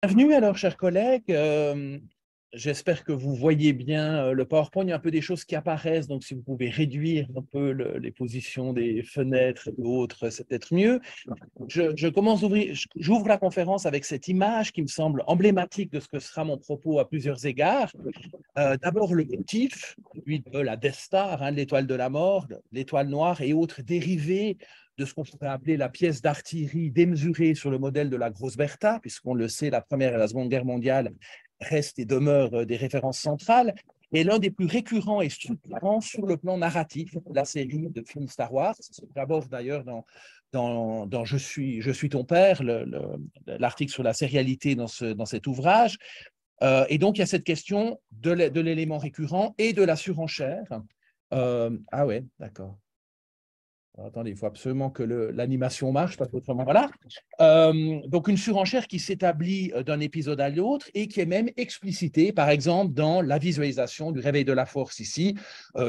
Bienvenue alors, chers collègues. J'espère que vous voyez bien le PowerPoint. Il y a un peu des choses qui apparaissent, donc si vous pouvez réduire un peu les positions des fenêtres et autres, c'est peut-être mieux. J'ouvre la conférence avec cette image qui me semble emblématique de ce que sera mon propos à plusieurs égards. D'abord, le motif, lui, de la Death Star, hein, l'étoile de la mort, l'étoile noire et autres dérivés de ce qu'on pourrait appeler la pièce d'artillerie démesurée sur le modèle de la Grosse Bertha, puisqu'on le sait, la Première et la Seconde Guerre mondiale restent et demeurent des références centrales, et l'un des plus récurrents et structurants sur le plan narratif, la série de films Star Wars. J'aborde d'ailleurs dans je suis ton père, l'article sur la sérialité dans cet ouvrage. Et donc, il y a cette question de l'élément récurrent et de la surenchère. Ah ouais, d'accord. Attendez, il faut absolument que l'animation marche, parce qu'autrement, voilà. Donc, une surenchère qui s'établit d'un épisode à l'autre et qui est même explicitée, par exemple, dans la visualisation du réveil de la force ici.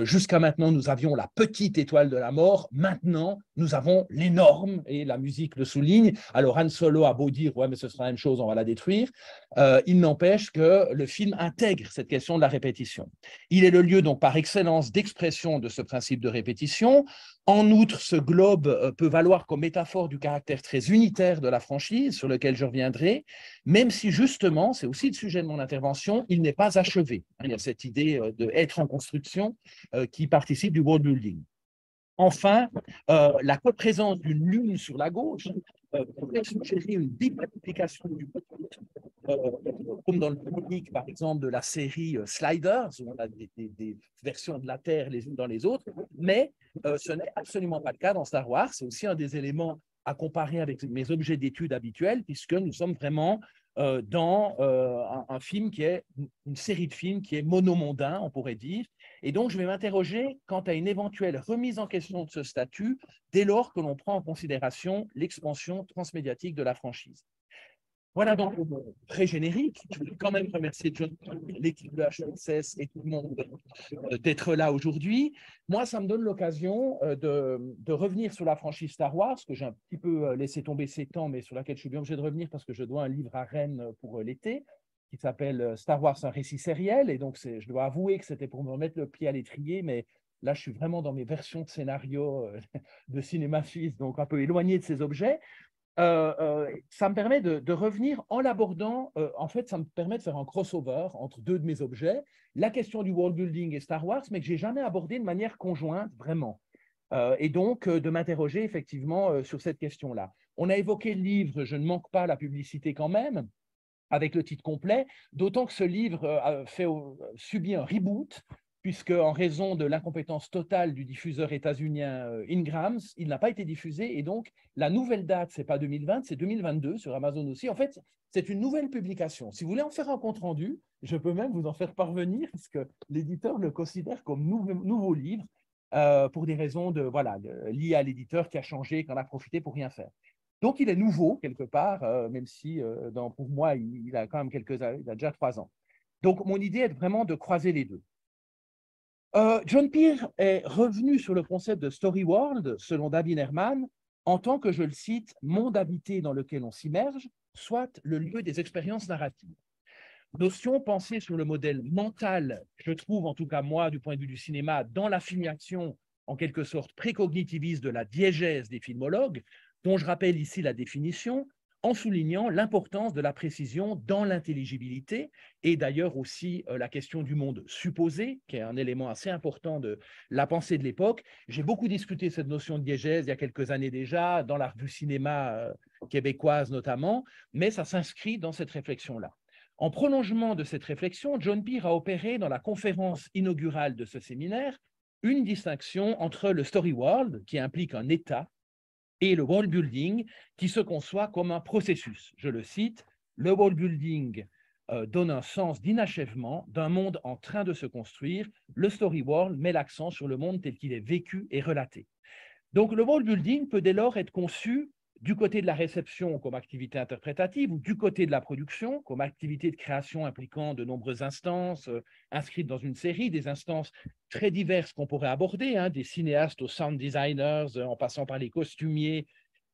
Jusqu'à maintenant, nous avions la petite étoile de la mort. Maintenant, nous avons l'énorme, et la musique le souligne. Alors, Han Solo a beau dire, ouais, mais ce sera la même chose, on va la détruire. Il n'empêche que le film intègre cette question de la répétition. Il est le lieu, donc, par excellence, d'expression de ce principe de répétition. En outre, ce globe peut valoir comme métaphore du caractère très unitaire de la franchise, sur lequel je reviendrai, même si justement, c'est aussi le sujet de mon intervention, il n'est pas achevé. Il y a cette idée d'être en construction qui participe du world building. Enfin, la coprésence d'une lune sur la gauche pourrait suggérer une démultiplication du euh, comme dans le comique, par exemple, de la série Sliders, où on a des versions de la Terre les unes dans les autres, mais ce n'est absolument pas le cas dans Star Wars. C'est aussi un des éléments à comparer avec mes objets d'études habituels, puisque nous sommes vraiment dans un film qui est une série de films qui est monomondain, on pourrait dire. Et donc, je vais m'interroger quant à une éventuelle remise en question de ce statut dès lors que l'on prend en considération l'expansion transmédiatique de la franchise. Voilà donc très générique. Je voulais quand même remercier John, l'équipe de HESS et tout le monde d'être là aujourd'hui. Moi, ça me donne l'occasion de revenir sur la franchise Star Wars, que j'ai un petit peu laissé tomber ces temps, mais sur laquelle je suis bien obligé de revenir parce que je dois un livre à Rennes pour l'été qui s'appelle Star Wars, un récit sériel. Et donc, je dois avouer que c'était pour me remettre le pied à l'étrier, mais là, je suis vraiment dans mes versions de scénario de cinéma suisse, donc un peu éloigné de ces objets. Ça me permet de revenir en l'abordant. En fait, ça me permet de faire un crossover entre deux de mes objets, la question du world building et Star Wars, mais que j'ai jamais abordé de manière conjointe, vraiment. Et donc, de m'interroger effectivement sur cette question-là. On a évoqué le livre, je ne manque pas la publicité quand même, avec le titre complet, d'autant que ce livre subit un reboot, puisque en raison de l'incompétence totale du diffuseur états-unien Ingrams, il n'a pas été diffusé, et donc la nouvelle date, c'est pas 2020, c'est 2022 sur Amazon aussi. En fait, c'est une nouvelle publication. Si vous voulez en faire un compte-rendu, je peux même vous en faire parvenir, parce que l'éditeur le considère comme nouveau livre, pour des raisons liées à l'éditeur qui a changé, qui en a profité pour rien faire. Donc, il est nouveau quelque part, même si pour moi, il a quand même il a déjà 3 ans. Donc, mon idée est vraiment de croiser les deux. John Peer est revenu sur le concept de story world, selon David Herman, en tant que, je le cite, monde habité dans lequel on s'immerge, soit le lieu des expériences narratives. Notion pensée sur le modèle mental, je trouve, en tout cas moi, du point de vue du cinéma, dans l'affiliation en quelque sorte précognitiviste de la diégèse des filmologues, dont je rappelle ici la définition, en soulignant l'importance de la précision dans l'intelligibilité et d'ailleurs aussi la question du monde supposé, qui est un élément assez important de la pensée de l'époque. J'ai beaucoup discuté cette notion de diégèse il y a quelques années déjà, dans la revue cinéma québécoise notamment, mais ça s'inscrit dans cette réflexion-là. En prolongement de cette réflexion, John Peer a opéré dans la conférence inaugurale de ce séminaire une distinction entre le story world, qui implique un état, et le world building, qui se conçoit comme un processus. Je le cite, le world building donne un sens d'inachèvement d'un monde en train de se construire. Le story world met l'accent sur le monde tel qu'il est vécu et relaté. Donc, le world building peut dès lors être conçu du côté de la réception comme activité interprétative ou du côté de la production comme activité de création impliquant de nombreuses instances inscrites dans une série, des instances très diverses qu'on pourrait aborder, hein, des cinéastes aux sound designers, en passant par les costumiers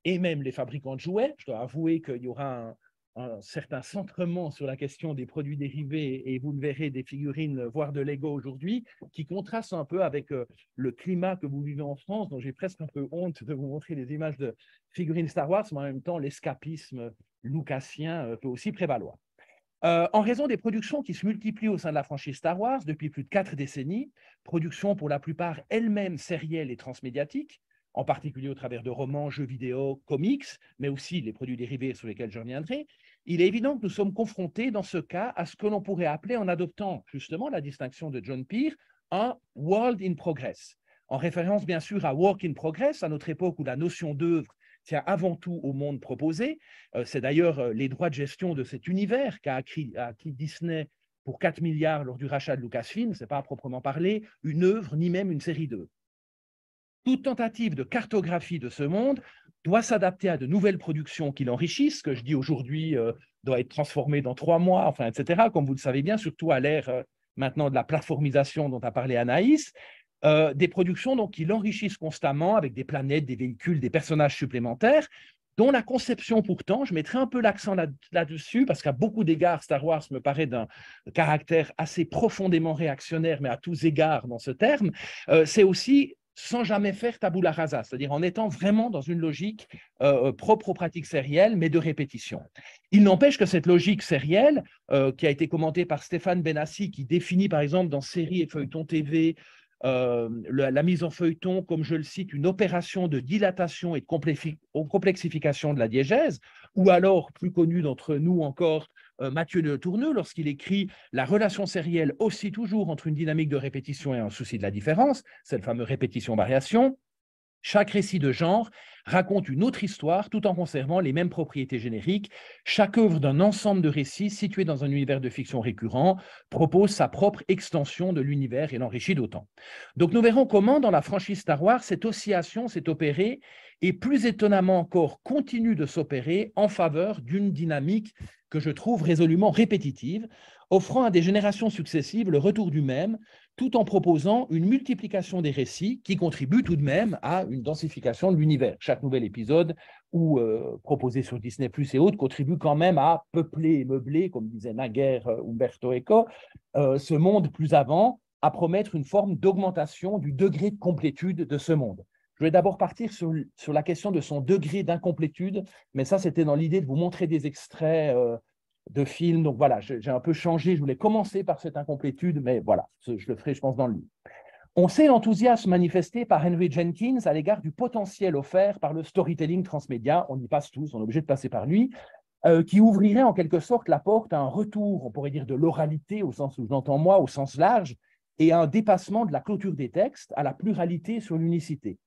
et même les fabricants de jouets. Je dois avouer qu'il y aura un certain centrement sur la question des produits dérivés, et vous le verrez, des figurines, voire de Lego aujourd'hui, qui contraste un peu avec le climat que vous vivez en France, dont j'ai presque un peu honte de vous montrer des images de figurines Star Wars, mais en même temps, l'escapisme lucasien peut aussi prévaloir. En raison des productions qui se multiplient au sein de la franchise Star Wars depuis plus de 4 décennies, productions pour la plupart elles-mêmes sérielles et transmédiatiques, en particulier au travers de romans, jeux vidéo, comics, mais aussi les produits dérivés sur lesquels je reviendrai, il est évident que nous sommes confrontés dans ce cas à ce que l'on pourrait appeler, en adoptant justement la distinction de John Peer, un world in progress, en référence bien sûr à work in progress, à notre époque où la notion d'œuvre tient avant tout au monde proposé. C'est d'ailleurs les droits de gestion de cet univers qu'a acquis Disney pour 4 milliards lors du rachat de Lucasfilm. Ce n'est pas à proprement parler une œuvre, ni même une série d'œuvres. Toute tentative de cartographie de ce monde doit s'adapter à de nouvelles productions qui l'enrichissent. Ce que je dis aujourd'hui doit être transformé dans 3 mois, enfin, etc., comme vous le savez bien, surtout à l'ère maintenant de la plateformisation dont a parlé Anaïs. Des productions donc, qui l'enrichissent constamment avec des planètes, des véhicules, des personnages supplémentaires, dont la conception pourtant, je mettrai un peu l'accent là-dessus, parce qu'à beaucoup d'égards, Star Wars me paraît d'un caractère assez profondément réactionnaire, mais à tous égards dans ce terme, c'est aussi sans jamais faire tabula rasa, c'est-à-dire en étant vraiment dans une logique propre aux pratiques sérielles, mais de répétition. Il n'empêche que cette logique sérielle, qui a été commentée par Stéphane Benassi, qui définit par exemple dans Séries et Feuilletons TV la mise en feuilleton, comme je le cite, une opération de dilatation et de complexification de la diégèse, ou alors, plus connu d'entre nous encore, Mathieu de Tourneux, lorsqu'il écrit « La relation sérielle aussi toujours entre une dynamique de répétition et un souci de la différence », c'est le fameux répétition-variation. Chaque récit de genre raconte une autre histoire tout en conservant les mêmes propriétés génériques. Chaque œuvre d'un ensemble de récits situé dans un univers de fiction récurrent propose sa propre extension de l'univers et l'enrichit d'autant. Donc nous verrons comment dans la franchise Star Wars, cette oscillation s'est opérée et plus étonnamment encore continue de s'opérer en faveur d'une dynamique que je trouve résolument répétitive, offrant à des générations successives le retour du même, tout en proposant une multiplication des récits qui contribue tout de même à une densification de l'univers. Chaque nouvel épisode ou proposé sur Disney+ et autres contribue quand même à peupler et meubler, comme disait naguère Umberto Eco, ce monde plus avant, à promettre une forme d'augmentation du degré de complétude de ce monde. Je vais d'abord partir sur la question de son degré d'incomplétude, mais ça, c'était dans l'idée de vous montrer des extraits de films. Donc voilà, j'ai un peu changé. Je voulais commencer par cette incomplétude, mais voilà, je le ferai, je pense, dans le livre. On sait l'enthousiasme manifesté par Henry Jenkins à l'égard du potentiel offert par le storytelling transmédia. On y passe tous, on est obligé de passer par lui, qui ouvrirait en quelque sorte la porte à un retour, on pourrait dire, de l'oralité, au sens où j'entends moi, au sens large, et à un dépassement de la clôture des textes à la pluralité sur l'unicité.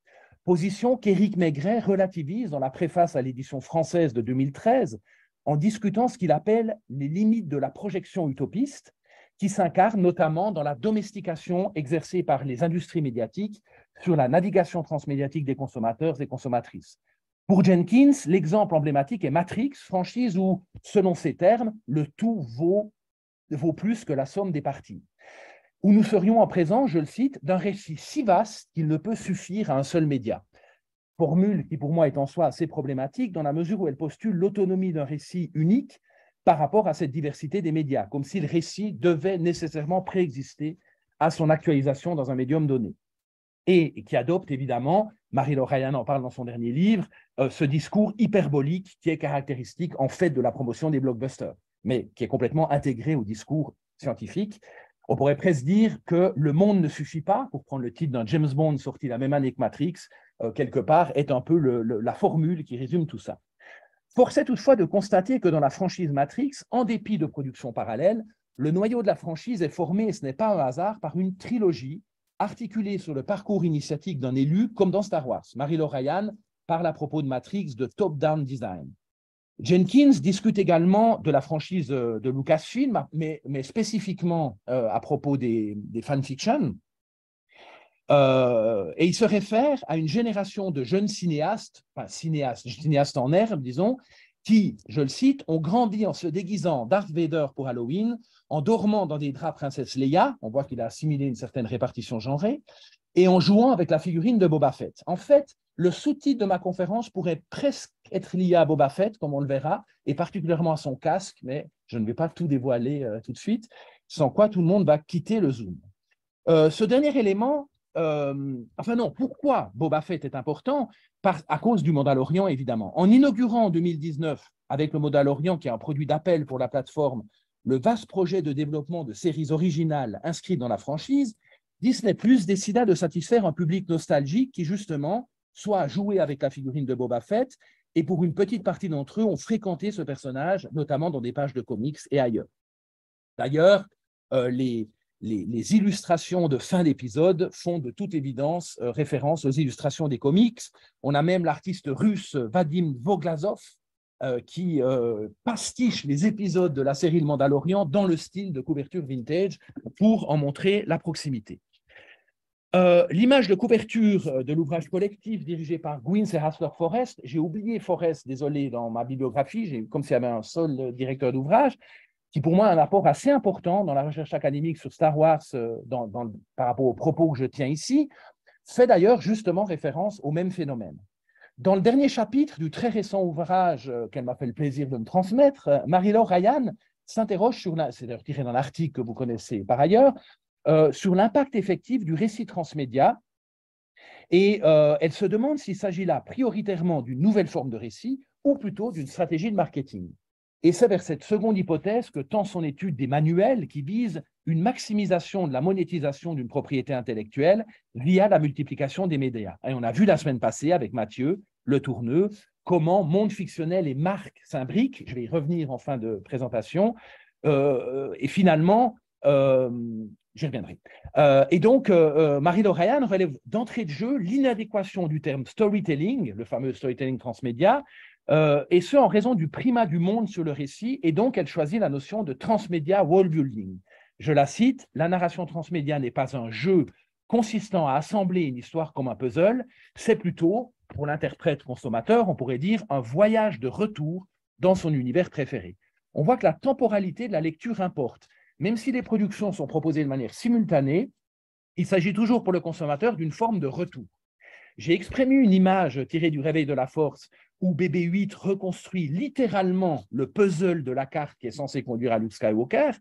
Position qu'Éric Maigret relativise dans la préface à l'édition française de 2013, en discutant ce qu'il appelle les limites de la projection utopiste, qui s'incarne notamment dans la domestication exercée par les industries médiatiques sur la navigation transmédiatique des consommateurs et consommatrices. Pour Jenkins, l'exemple emblématique est Matrix, franchise où, selon ses termes, le tout vaut plus que la somme des parties. Où nous serions en présence, je le cite, d'un récit si vaste qu'il ne peut suffire à un seul média. Formule qui pour moi est en soi assez problématique dans la mesure où elle postule l'autonomie d'un récit unique par rapport à cette diversité des médias, comme si le récit devait nécessairement préexister à son actualisation dans un médium donné. Et qui adopte évidemment, Marie-Laure Ryan en parle dans son dernier livre, ce discours hyperbolique qui est caractéristique en fait de la promotion des blockbusters, mais qui est complètement intégré au discours scientifique. On pourrait presque dire que le monde ne suffit pas, pour prendre le titre d'un James Bond sorti la même année que Matrix, quelque part, est un peu la formule qui résume tout ça. Force est toutefois de constater que dans la franchise Matrix, en dépit de productions parallèles, le noyau de la franchise est formé, et ce n'est pas un hasard, par une trilogie articulée sur le parcours initiatique d'un élu, comme dans Star Wars. Marie-Laure Ryan parle à propos de Matrix de top-down design. Jenkins discute également de la franchise de Lucasfilm, mais spécifiquement à propos des fanfictions. Et il se réfère à une génération de jeunes cinéastes en herbe, disons, qui, je le cite, ont grandi en se déguisant Darth Vader pour Halloween, en dormant dans des draps princesse Leia, on voit qu'il a assimilé une certaine répartition genrée, et en jouant avec la figurine de Boba Fett. En fait, le sous-titre de ma conférence pourrait presque être lié à Boba Fett, comme on le verra, et particulièrement à son casque, mais je ne vais pas tout dévoiler tout de suite, sans quoi tout le monde va quitter le Zoom. Ce dernier élément, enfin non, pourquoi Boba Fett est important? À cause du Mandalorian, évidemment. En inaugurant en 2019, avec le Mandalorian, qui est un produit d'appel pour la plateforme, le vaste projet de développement de séries originales inscrites dans la franchise, Disney+ décida de satisfaire un public nostalgique qui, justement, soit a joué avec la figurine de Boba Fett, et pour une petite partie d'entre eux ont fréquenté ce personnage, notamment dans des pages de comics et ailleurs. D'ailleurs, les illustrations de fin d'épisode font de toute évidence référence aux illustrations des comics. On a même l'artiste russe Vadim Voglazov qui pastiche les épisodes de la série Le Mandalorian dans le style de couverture vintage pour en montrer la proximité. L'image de couverture de l'ouvrage collectif dirigé par Gwyneth et Hassler Forrest, j'ai oublié Forrest, désolé, dans ma bibliographie, comme s'il y avait un seul directeur d'ouvrage, qui pour moi a un apport assez important dans la recherche académique sur Star Wars par rapport aux propos que je tiens ici, fait d'ailleurs justement référence au même phénomène. Dans le dernier chapitre du très récent ouvrage qu'elle m'a fait le plaisir de me transmettre, Marie-Laure Ryan s'interroge sur, c'est d'ailleurs tiré dans l'article que vous connaissez par ailleurs, sur l'impact effectif du récit transmédia, et elle se demande s'il s'agit là prioritairement d'une nouvelle forme de récit ou plutôt d'une stratégie de marketing. Et c'est vers cette seconde hypothèse que tend son étude des manuels qui visent une maximisation de la monétisation d'une propriété intellectuelle via la multiplication des médias. Et on a vu la semaine passée avec Mathieu Le Tourneux comment monde fictionnel et marque s'imbriquent, je vais y revenir en fin de présentation, et finalement, j'y reviendrai. Et donc, Marie-Laure Ryan relève d'entrée de jeu l'inadéquation du terme storytelling, le fameux storytelling transmédia, et ce en raison du primat du monde sur le récit, et donc elle choisit la notion de transmédia world building. Je la cite, la narration transmédia n'est pas un jeu consistant à assembler une histoire comme un puzzle, c'est plutôt, pour l'interprète consommateur, on pourrait dire un voyage de retour dans son univers préféré. On voit que la temporalité de la lecture importe. Même si les productions sont proposées de manière simultanée, il s'agit toujours pour le consommateur d'une forme de retour. J'ai exprimé une image tirée du Réveil de la Force où BB-8 reconstruit littéralement le puzzle de la carte qui est censé conduire à Luke Skywalker,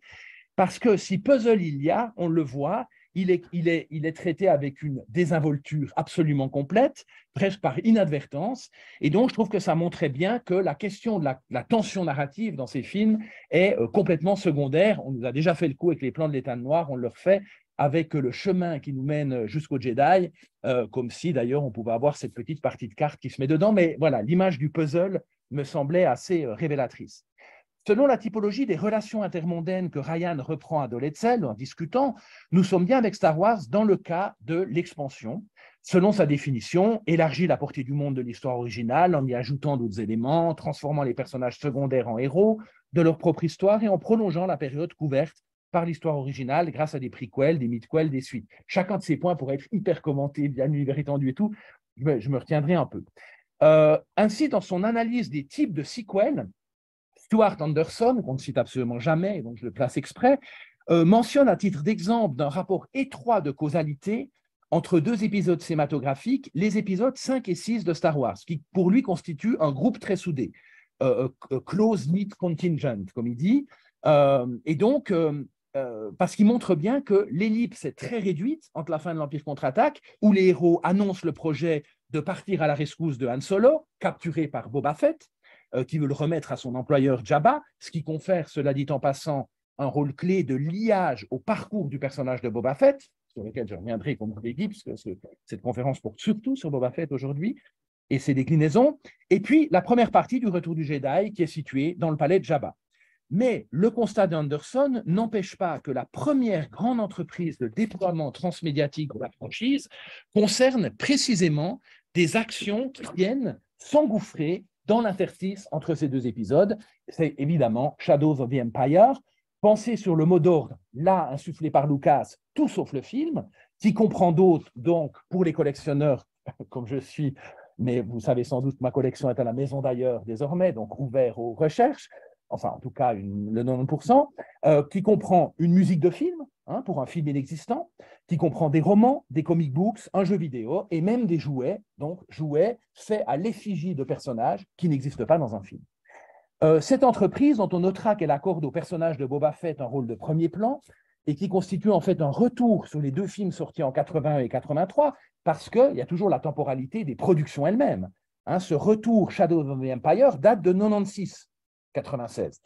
parce que si puzzle il y a, on le voit, il est traité avec une désinvolture absolument complète, presque par inadvertance, et donc je trouve que ça montrait bien que la question de la tension narrative dans ces films est complètement secondaire. On nous a déjà fait le coup avec les plans de l'État noir, on le refait avec le chemin qui nous mène jusqu'au Jedi, comme si d'ailleurs on pouvait avoir cette petite partie de carte qui se met dedans, mais voilà, l'image du puzzle me semblait assez révélatrice. Selon la typologie des relations intermondaines que Ryan reprend à Doletzel en discutant, nous sommes bien avec Star Wars dans le cas de l'expansion. Selon sa définition, élargit la portée du monde de l'histoire originale en y ajoutant d'autres éléments, transformant les personnages secondaires en héros de leur propre histoire et en prolongeant la période couverte par l'histoire originale grâce à des prequels, des midquels, des suites. Chacun de ces points pourrait être hyper commenté, bien univers étendu et tout. Je me retiendrai un peu. Ainsi, dans son analyse des types de sequels, Stuart Anderson, qu'on ne cite absolument jamais, donc je le place exprès, mentionne à titre d'exemple d'un rapport étroit de causalité entre deux épisodes cinématographiques, les épisodes 5 et 6 de Star Wars, qui pour lui constituent un groupe très soudé, close-knit contingent, comme il dit, et donc parce qu'il montre bien que l'ellipse est très réduite entre la fin de l'Empire contre-attaque, où les héros annoncent le projet de partir à la rescousse de Han Solo, capturé par Boba Fett, qui veut le remettre à son employeur Jabba, ce qui confère, cela dit en passant, un rôle clé de liage au parcours du personnage de Boba Fett, sur lequel je reviendrai, comme vous l'avez dit, puisque cette conférence porte surtout sur Boba Fett aujourd'hui, et ses déclinaisons, et puis la première partie du Retour du Jedi, qui est située dans le palais de Jabba. Mais le constat d'Anderson n'empêche pas que la première grande entreprise de déploiement transmédiatique de la franchise concerne précisément des actions qui viennent s'engouffrer dans l'interstice entre ces deux épisodes. C'est évidemment Shadows of the Empire, pensé sur le mot d'ordre, là insufflé par Lucas, tout sauf le film, qui comprend d'autres, donc pour les collectionneurs, comme je suis, mais vous savez sans doute que ma collection est à la Maison d'ailleurs désormais, donc ouvert aux recherches, enfin en tout cas le 90%, qui comprend une musique de film, hein, pour un film inexistant, qui comprend des romans, des comic books, un jeu vidéo et même des jouets, donc jouets faits à l'effigie de personnages qui n'existent pas dans un film. Cette entreprise, dont on notera qu'elle accorde au personnage de Boba Fett un rôle de premier plan et qui constitue en fait un retour sur les deux films sortis en 81 et 83, parce qu'il y a toujours la temporalité des productions elles-mêmes. Hein, ce retour Shadow of the Empire date de 96, 96.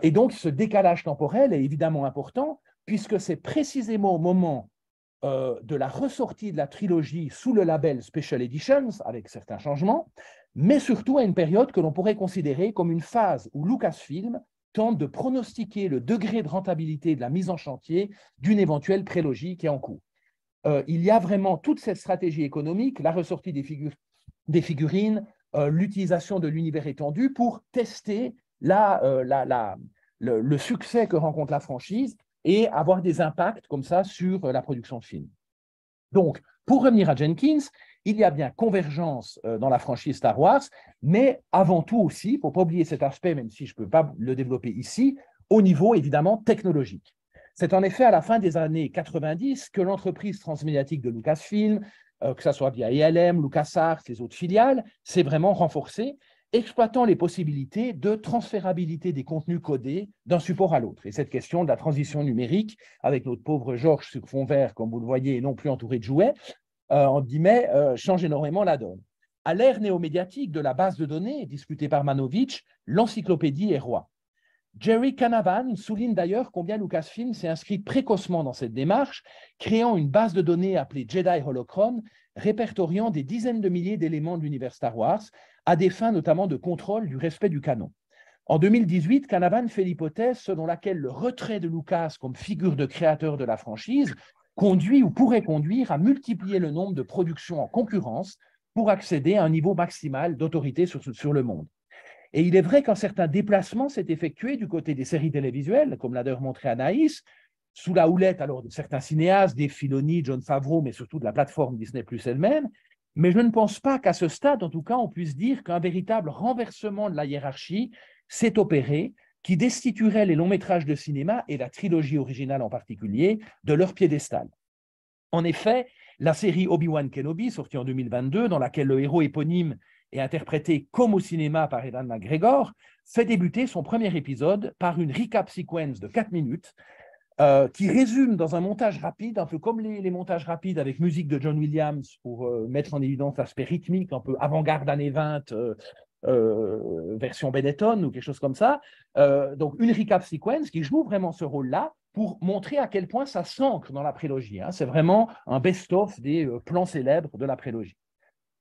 Et donc, ce décalage temporel est évidemment important, puisque c'est précisément au moment de la ressortie de la trilogie sous le label Special Editions, avec certains changements, mais surtout à une période que l'on pourrait considérer comme une phase où Lucasfilm tente de pronostiquer le degré de rentabilité de la mise en chantier d'une éventuelle prélogie qui est en cours. Il y a vraiment toute cette stratégie économique, la ressortie des figurines, l'utilisation de l'univers étendu pour tester le succès que rencontre la franchise et avoir des impacts comme ça sur la production de films. Donc, pour revenir à Jenkins, il y a bien convergence dans la franchise Star Wars, mais avant tout aussi, il ne faut pas oublier cet aspect, même si je ne peux pas le développer ici, au niveau évidemment technologique. C'est en effet à la fin des années 90 que l'entreprise transmédiatique de Lucasfilm, que ce soit via ILM, LucasArts, les autres filiales, s'est vraiment renforcée, exploitant les possibilités de transférabilité des contenus codés d'un support à l'autre. Et cette question de la transition numérique, avec notre pauvre Georges sur fond vert, comme vous le voyez, et non plus entouré de jouets, en guillemets, change énormément la donne. À l'ère néomédiatique de la base de données, disputée par Manovich, l'encyclopédie est roi. Jerry Canavan souligne d'ailleurs combien Lucasfilm s'est inscrit précocement dans cette démarche, créant une base de données appelée Jedi Holocron, répertoriant des dizaines de milliers d'éléments de l'univers Star Wars, à des fins notamment de contrôle du respect du canon. En 2018, Canavan fait l'hypothèse selon laquelle le retrait de Lucas comme figure de créateur de la franchise conduit ou pourrait conduire à multiplier le nombre de productions en concurrence pour accéder à un niveau maximal d'autorité sur le monde. Et il est vrai qu'un certain déplacement s'est effectué du côté des séries télévisuelles, comme l'a d'ailleurs montré Anaïs, sous la houlette alors de certains cinéastes, Dave Filoni, Jon Favreau, mais surtout de la plateforme Disney+ elle-même. Mais je ne pense pas qu'à ce stade, en tout cas, on puisse dire qu'un véritable renversement de la hiérarchie s'est opéré, qui destituerait les longs métrages de cinéma, et la trilogie originale en particulier, de leur piédestal. En effet, la série Obi-Wan Kenobi, sortie en 2022, dans laquelle le héros éponyme est interprété comme au cinéma par Ewan McGregor, fait débuter son premier épisode par une recap sequence de 4 minutes qui résume dans un montage rapide, un peu comme les montages rapides avec musique de John Williams pour mettre en évidence l'aspect rythmique, un peu avant-garde années 20, version Benetton ou quelque chose comme ça. Donc une recap sequence qui joue vraiment ce rôle-là pour montrer à quel point ça s'ancre dans la prélogie. Hein. C'est vraiment un best-of des plans célèbres de la prélogie.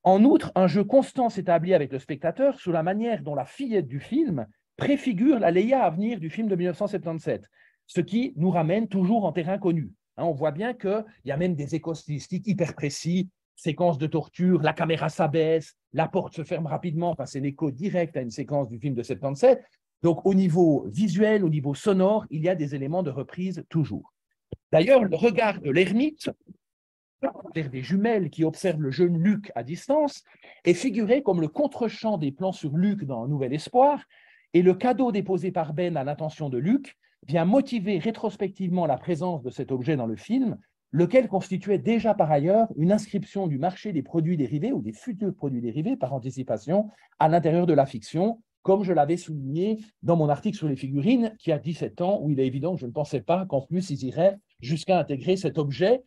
En outre, un jeu constant s'établit avec le spectateur sur la manière dont la fillette du film préfigure la Leia à venir du film de 1977, ce qui nous ramène toujours en terrain connu. Hein, on voit bien qu'il y a même des échos stylistiques hyper précis, séquence de torture, la caméra s'abaisse, la porte se ferme rapidement, enfin, c'est l'écho direct à une séquence du film de 77. Donc au niveau visuel, au niveau sonore, il y a des éléments de reprise toujours. D'ailleurs, le regard de l'ermite, vers des jumelles qui observent le jeune Luke à distance, est figuré comme le contre-champ des plans sur Luke dans Un Nouvel Espoir, et le cadeau déposé par Ben à l'attention de Luke vient motiver rétrospectivement la présence de cet objet dans le film, lequel constituait déjà par ailleurs une inscription du marché des produits dérivés ou des futurs produits dérivés par anticipation à l'intérieur de la fiction, comme je l'avais souligné dans mon article sur les figurines qui a 17 ans, où il est évident que je ne pensais pas qu'en plus ils iraient jusqu'à intégrer cet objet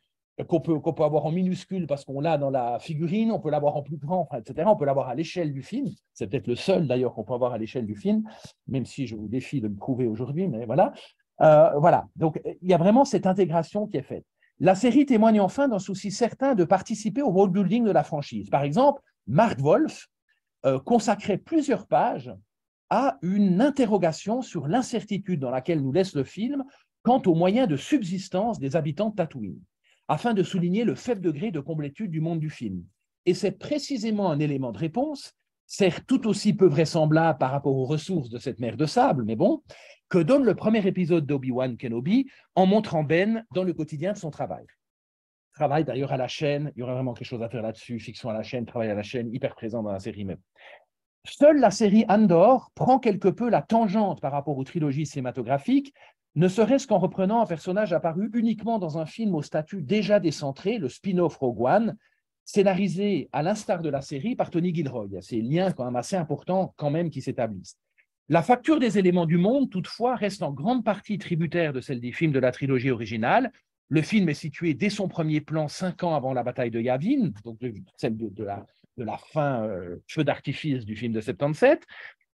qu'on peut avoir en minuscule parce qu'on l'a dans la figurine, on peut l'avoir en plus grand, etc. On peut l'avoir à l'échelle du film. C'est peut-être le seul d'ailleurs qu'on peut avoir à l'échelle du film, même si je vous défie de le prouver aujourd'hui, mais voilà. Voilà. Donc il y a vraiment cette intégration qui est faite. La série témoigne enfin d'un souci certain de participer au world building de la franchise. Par exemple, Mark Wolf consacrait plusieurs pages à une interrogation sur l'incertitude dans laquelle nous laisse le film quant aux moyens de subsistance des habitants de Tatooine, afin de souligner le faible degré de complétude du monde du film. Et c'est précisément un élément de réponse, certes tout aussi peu vraisemblable par rapport aux ressources de cette mer de sable, mais bon, que donne le premier épisode d'Obi-Wan Kenobi en montrant Ben dans le quotidien de son travail. travail d'ailleurs à la chaîne. Il y aurait vraiment quelque chose à faire là-dessus. Fiction à la chaîne, travail à la chaîne, hyper présent dans la série même. Seule la série Andor prend quelque peu la tangente par rapport aux trilogies cinématographiques, ne serait-ce qu'en reprenant un personnage apparu uniquement dans un film au statut déjà décentré, le spin-off Rogue One, scénarisé à l'instar de la série par Tony Gilroy. Il y a ces liens quand même assez importants quand même qui s'établissent. La facture des éléments du monde, toutefois, reste en grande partie tributaire de celle des films de la trilogie originale. Le film est situé dès son premier plan 5 ans avant la bataille de Yavin, donc celle de la fin feu d'artifice du film de 77.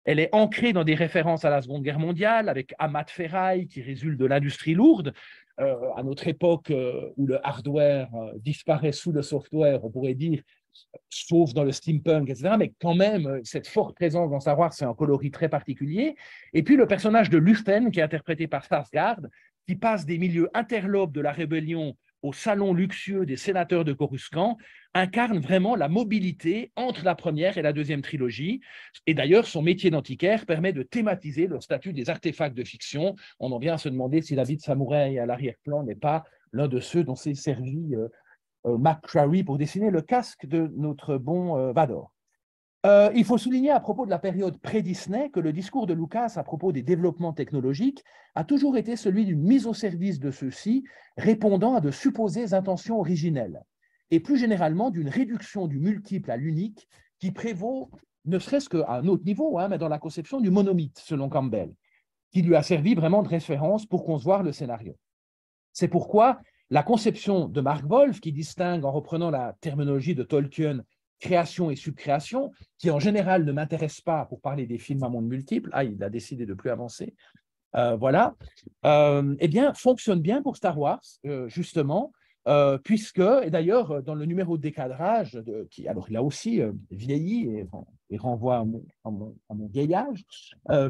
Elle est ancrée dans des références à la Seconde Guerre mondiale, avec amas de ferraille qui résulte de l'industrie lourde. À notre époque où le hardware disparaît sous le software, on pourrait dire, sauf dans le steampunk, etc. Mais quand même, cette forte présence dans Star Wars, c'est un coloris très particulier. Et puis le personnage de Luthen, qui est interprété par Skarsgård, qui passe des milieux interlopes de la rébellion au salon luxueux des sénateurs de Coruscant, incarne vraiment la mobilité entre la première et la deuxième trilogie. Et d'ailleurs, son métier d'antiquaire permet de thématiser le statut des artefacts de fiction. On en vient à se demander si l'habit de samouraï à l'arrière-plan n'est pas l'un de ceux dont s'est servi McCrary pour dessiner le casque de notre bon Vador. Il faut souligner à propos de la période pré-Disney que le discours de Lucas à propos des développements technologiques a toujours été celui d'une mise au service de ceux-ci, répondant à de supposées intentions originelles, et plus généralement d'une réduction du multiple à l'unique qui prévaut, ne serait-ce qu'à un autre niveau, mais dans la conception du monomythe, selon Campbell, qui lui a servi vraiment de référence pour concevoir le scénario. C'est pourquoi la conception de Mark Wolf, qui distingue, en reprenant la terminologie de Tolkien, création et subcréation, qui en général ne m'intéresse pas pour parler des films à monde multiple, il a décidé de ne plus avancer, voilà, eh bien, fonctionne bien pour Star Wars, justement, puisque, et d'ailleurs, dans le numéro de décadrage, alors il a aussi vieilli et renvoie à mon vieil âge,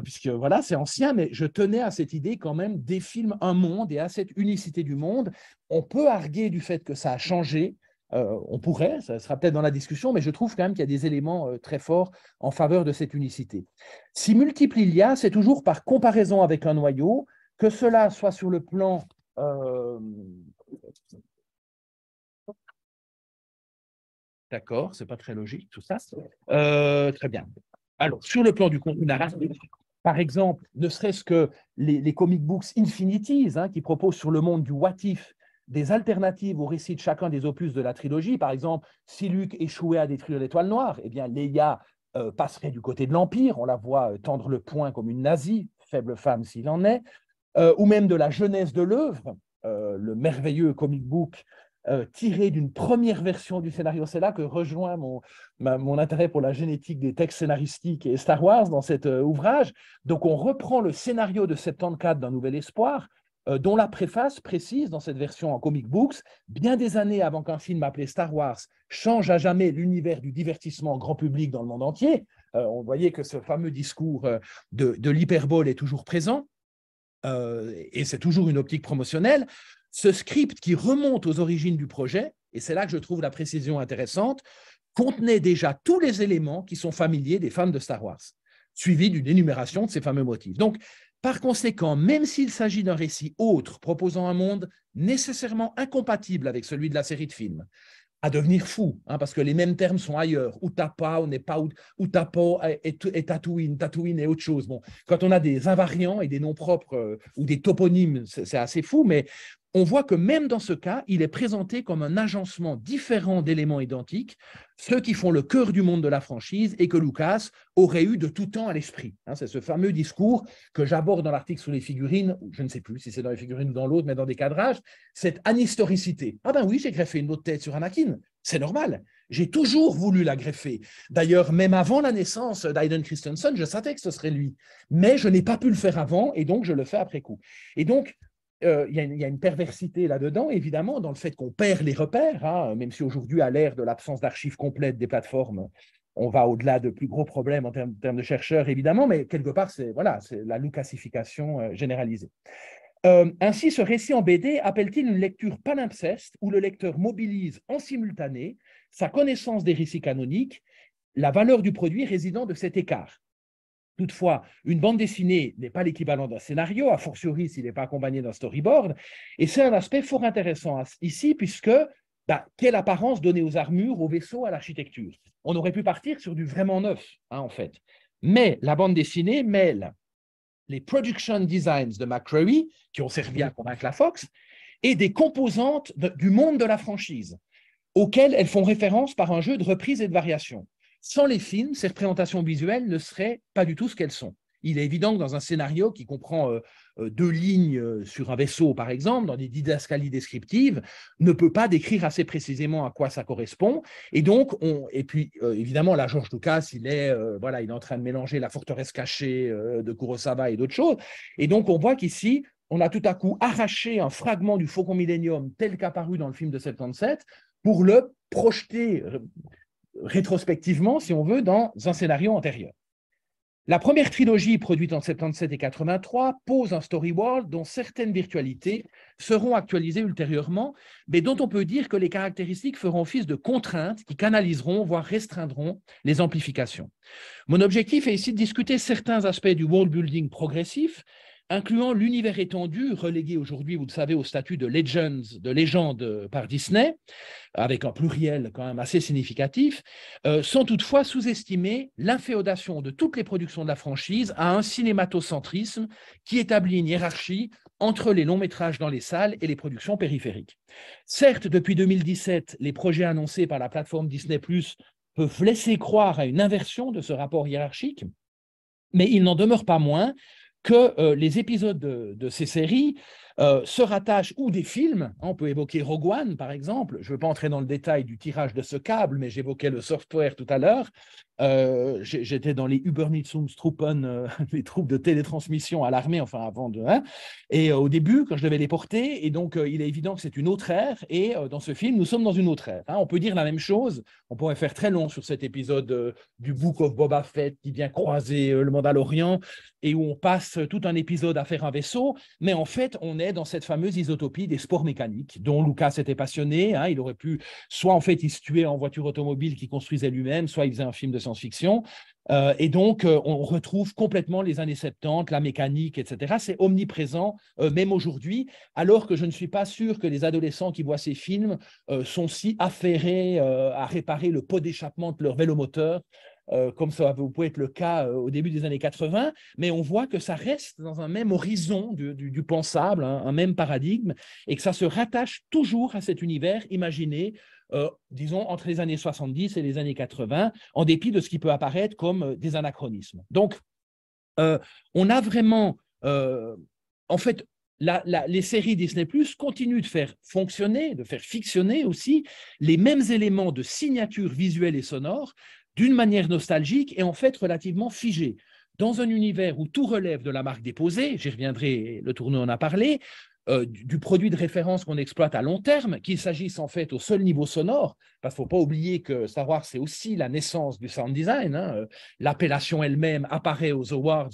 puisque voilà, c'est ancien, mais je tenais à cette idée quand même des films un monde et à cette unicité du monde. On peut arguer du fait que ça a changé. On pourrait, ça sera peut-être dans la discussion, mais je trouve quand même qu'il y a des éléments très forts en faveur de cette unicité. Si multiple il y a, c'est toujours par comparaison avec un noyau, que cela soit sur le plan d'accord, c'est pas très logique tout ça. Très bien. Alors, sur le plan du contenu narratif, par exemple, ne serait-ce que les comic books Infinities, qui proposent sur le monde du what if des alternatives au récit de chacun des opus de la trilogie. Par exemple, si Luke échouait à détruire l'étoile noire, eh bien Leia passerait du côté de l'Empire. On la voit tendre le poing comme une nazie, faible femme s'il en est, ou même de la jeunesse de l'œuvre, le merveilleux comic book tiré d'une première version du scénario. C'est là que rejoint mon intérêt pour la génétique des textes scénaristiques et Star Wars dans cet ouvrage. Donc on reprend le scénario de 74 d'un Nouvel Espoir, dont la préface précise dans cette version en comic books, bien des années avant qu'un film appelé Star Wars change à jamais l'univers du divertissement grand public dans le monde entier. On voyait que ce fameux discours de l'hyperbole est toujours présent, et c'est toujours une optique promotionnelle. Ce script qui remonte aux origines du projet, et c'est là que je trouve la précision intéressante, contenait déjà tous les éléments qui sont familiers des fans de Star Wars, suivi d'une énumération de ces fameux motifs. Donc, par conséquent, même s'il s'agit d'un récit autre proposant un monde nécessairement incompatible avec celui de la série de films, à devenir fou, parce que les mêmes termes sont ailleurs. Utapa, on n'est pas Utapo et Tatooine, Tatooine est autre chose. Bon, quand on a des invariants et des noms propres ou des toponymes, c'est assez fou, mais on voit que même dans ce cas, il est présenté comme un agencement différent d'éléments identiques, ceux qui font le cœur du monde de la franchise et que Lucas aurait eu de tout temps à l'esprit. C'est ce fameux discours que j'aborde dans l'article sur les figurines, je ne sais plus si c'est dans les figurines ou dans l'autre, mais dans des cadrages, cette anhistoricité. Ah ben oui, j'ai greffé une autre tête sur Anakin, c'est normal. J'ai toujours voulu la greffer. D'ailleurs, même avant la naissance d'Hayden Christensen, je savais que ce serait lui. Mais je n'ai pas pu le faire avant et donc je le fais après coup. Et donc, il y a une perversité là-dedans, évidemment, dans le fait qu'on perd les repères, même si aujourd'hui, à l'ère de l'absence d'archives complètes des plateformes, on va au-delà de plus gros problèmes en termes de chercheurs, évidemment, mais quelque part, c'est la lucasification généralisée. Ainsi, ce récit en BD appelle-t-il une lecture palimpseste où le lecteur mobilise en simultané sa connaissance des récits canoniques, la valeur du produit résidant de cet écart. Toutefois, une bande dessinée n'est pas l'équivalent d'un scénario, a fortiori s'il n'est pas accompagné d'un storyboard, et c'est un aspect fort intéressant ici, puisque quelle apparence donner aux armures, aux vaisseaux, à l'architecture. On aurait pu partir sur du vraiment neuf, hein, en fait. Mais la bande dessinée mêle les production designs de McCreary, qui ont servi à convaincre la Fox, et des composantes du monde de la franchise, auxquelles elles font référence par un jeu de reprise et de variation. Sans les films, ces représentations visuelles ne seraient pas du tout ce qu'elles sont. Il est évident que dans un scénario qui comprend 2 lignes sur un vaisseau, par exemple, dans des didascalies descriptives, ne peut pas décrire assez précisément à quoi ça correspond. Et donc, évidemment, là, George Lucas, il est en train de mélanger la forteresse cachée de Kurosawa et d'autres choses. Et donc, on voit qu'ici, on a tout à coup arraché un fragment du Faucon Millenium tel qu'apparu dans le film de 77 pour le projeter rétrospectivement, si on veut, dans un scénario antérieur. La première trilogie, produite en 77 et 83, pose un story world dont certaines virtualités seront actualisées ultérieurement, mais dont on peut dire que les caractéristiques feront office de contraintes qui canaliseront, voire restreindront les amplifications. Mon objectif est ici de discuter certains aspects du world building progressif, incluant l'univers étendu, relégué aujourd'hui, vous le savez, au statut de légende par Disney, avec un pluriel quand même assez significatif, sans toutefois sous-estimer l'inféodation de toutes les productions de la franchise à un cinématocentrisme qui établit une hiérarchie entre les longs métrages dans les salles et les productions périphériques. Certes, depuis 2017, les projets annoncés par la plateforme Disney+ peuvent laisser croire à une inversion de ce rapport hiérarchique, mais il n'en demeure pas moins que les épisodes de ces séries se rattachent, ou des films, on peut évoquer Rogue One par exemple, je ne veux pas entrer dans le détail du tirage de ce câble, mais j'évoquais le software tout à l'heure, j'étais dans les Übernutzungstruppen, les troupes de télétransmission à l'armée, enfin avant de... et au début, quand je devais les porter, et donc il est évident que c'est une autre ère, et dans ce film, nous sommes dans une autre ère. On peut dire la même chose, on pourrait faire très long sur cet épisode du Book of Boba Fett qui vient croiser le Mandalorian, et où on passe tout un épisode à faire un vaisseau, mais en fait, on est dans cette fameuse isotopie des sports mécaniques, dont Lucas était passionné. Il aurait pu, soit en fait, il se tuait en voiture automobile qu'il construisait lui-même, soit il faisait un film de science-fiction. Et donc, on retrouve complètement les années 70, la mécanique, etc. C'est omniprésent, même aujourd'hui, alors que je ne suis pas sûr que les adolescents qui voient ces films sont si affairés à réparer le pot d'échappement de leur vélomoteur, comme ça pouvait être le cas au début des années 80, mais on voit que ça reste dans un même horizon du pensable, un même paradigme, et que ça se rattache toujours à cet univers imaginé, disons, entre les années 70 et les années 80, en dépit de ce qui peut apparaître comme des anachronismes. Donc, on a vraiment, en fait, les séries Disney+ continuent de faire fonctionner, de faire fictionner aussi les mêmes éléments de signature visuelle et sonore d'une manière nostalgique et en fait relativement figée. Dans un univers où tout relève de la marque déposée, j'y reviendrai, le tournoi en a parlé, du produit de référence qu'on exploite à long terme, qu'il s'agisse en fait au seul niveau sonore, parce qu'il ne faut pas oublier que Star Wars, c'est aussi la naissance du sound design. L'appellation elle-même apparaît aux Awards,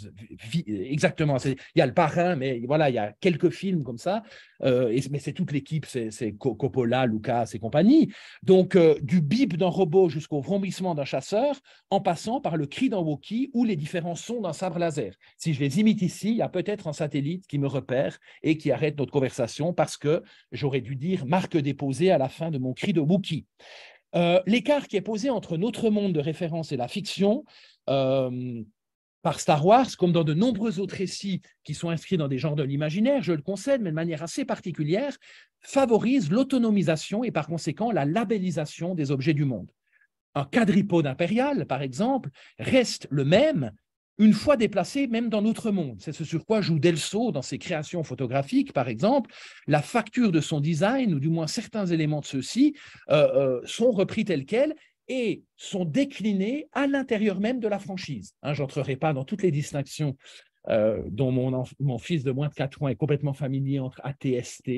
exactement. Il y a le parrain, mais voilà, il y a quelques films comme ça, mais c'est toute l'équipe, c'est Coppola, Lucas et compagnie. Donc, du bip d'un robot jusqu'au vrombissement d'un chasseur, en passant par le cri d'un Wookiee ou les différents sons d'un sabre laser. Si je les imite ici, il y a peut-être un satellite qui me repère et qui arrête notre conversation parce que j'aurais dû dire marque déposée à la fin de mon cri de Wookiee. L'écart qui est posé entre notre monde de référence et la fiction par Star Wars, comme dans de nombreux autres récits qui sont inscrits dans des genres de l'imaginaire, je le concède, mais de manière assez particulière, favorise l'autonomisation et par conséquent la labellisation des objets du monde. Un quadripode impérial, par exemple, reste le même une fois déplacé même dans notre monde. C'est ce sur quoi joue Delso dans ses créations photographiques, par exemple. La facture de son design, ou du moins certains éléments de ceux-ci, sont repris tels quels et sont déclinés à l'intérieur même de la franchise. Je n'entrerai pas dans toutes les distinctions dont mon fils de moins de 4 ans est complètement familier entre ATST,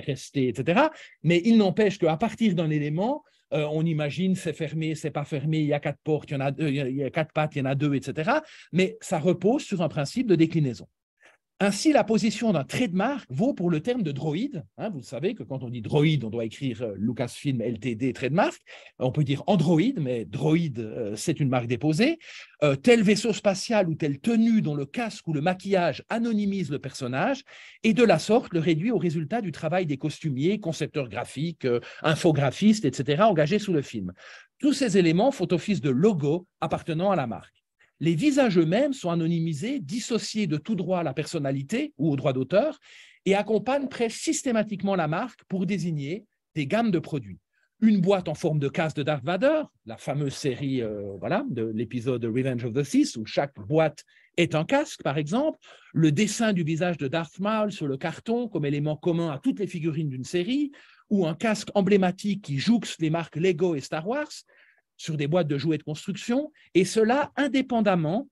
RST, etc. Mais il n'empêche qu'à partir d'un élément, on imagine c'est fermé, c'est pas fermé, il y a 4 portes, il y a 4 pattes, il y en a 2, etc. Mais ça repose sur un principe de déclinaison. Ainsi, la position d'un trademark vaut pour le terme de droïde. Vous savez que quand on dit droïde, on doit écrire Lucasfilm Ltd trademark. On peut dire Android, mais droïde, c'est une marque déposée. Tel vaisseau spatial ou telle tenue dont le casque ou le maquillage anonymise le personnage et de la sorte le réduit au résultat du travail des costumiers, concepteurs graphiques, infographistes, etc., engagés sous le film. Tous ces éléments font office de logo appartenant à la marque. Les visages eux-mêmes sont anonymisés, dissociés de tout droit à la personnalité ou au droit d'auteur et accompagnent presque systématiquement la marque pour désigner des gammes de produits. Une boîte en forme de casque de Darth Vader, la fameuse série de l'épisode Revenge of the Sith, où chaque boîte est un casque, par exemple, le dessin du visage de Darth Maul sur le carton comme élément commun à toutes les figurines d'une série, ou un casque emblématique qui jouxte les marques Lego et Star Wars, sur des boîtes de jouets de construction, et cela indépendamment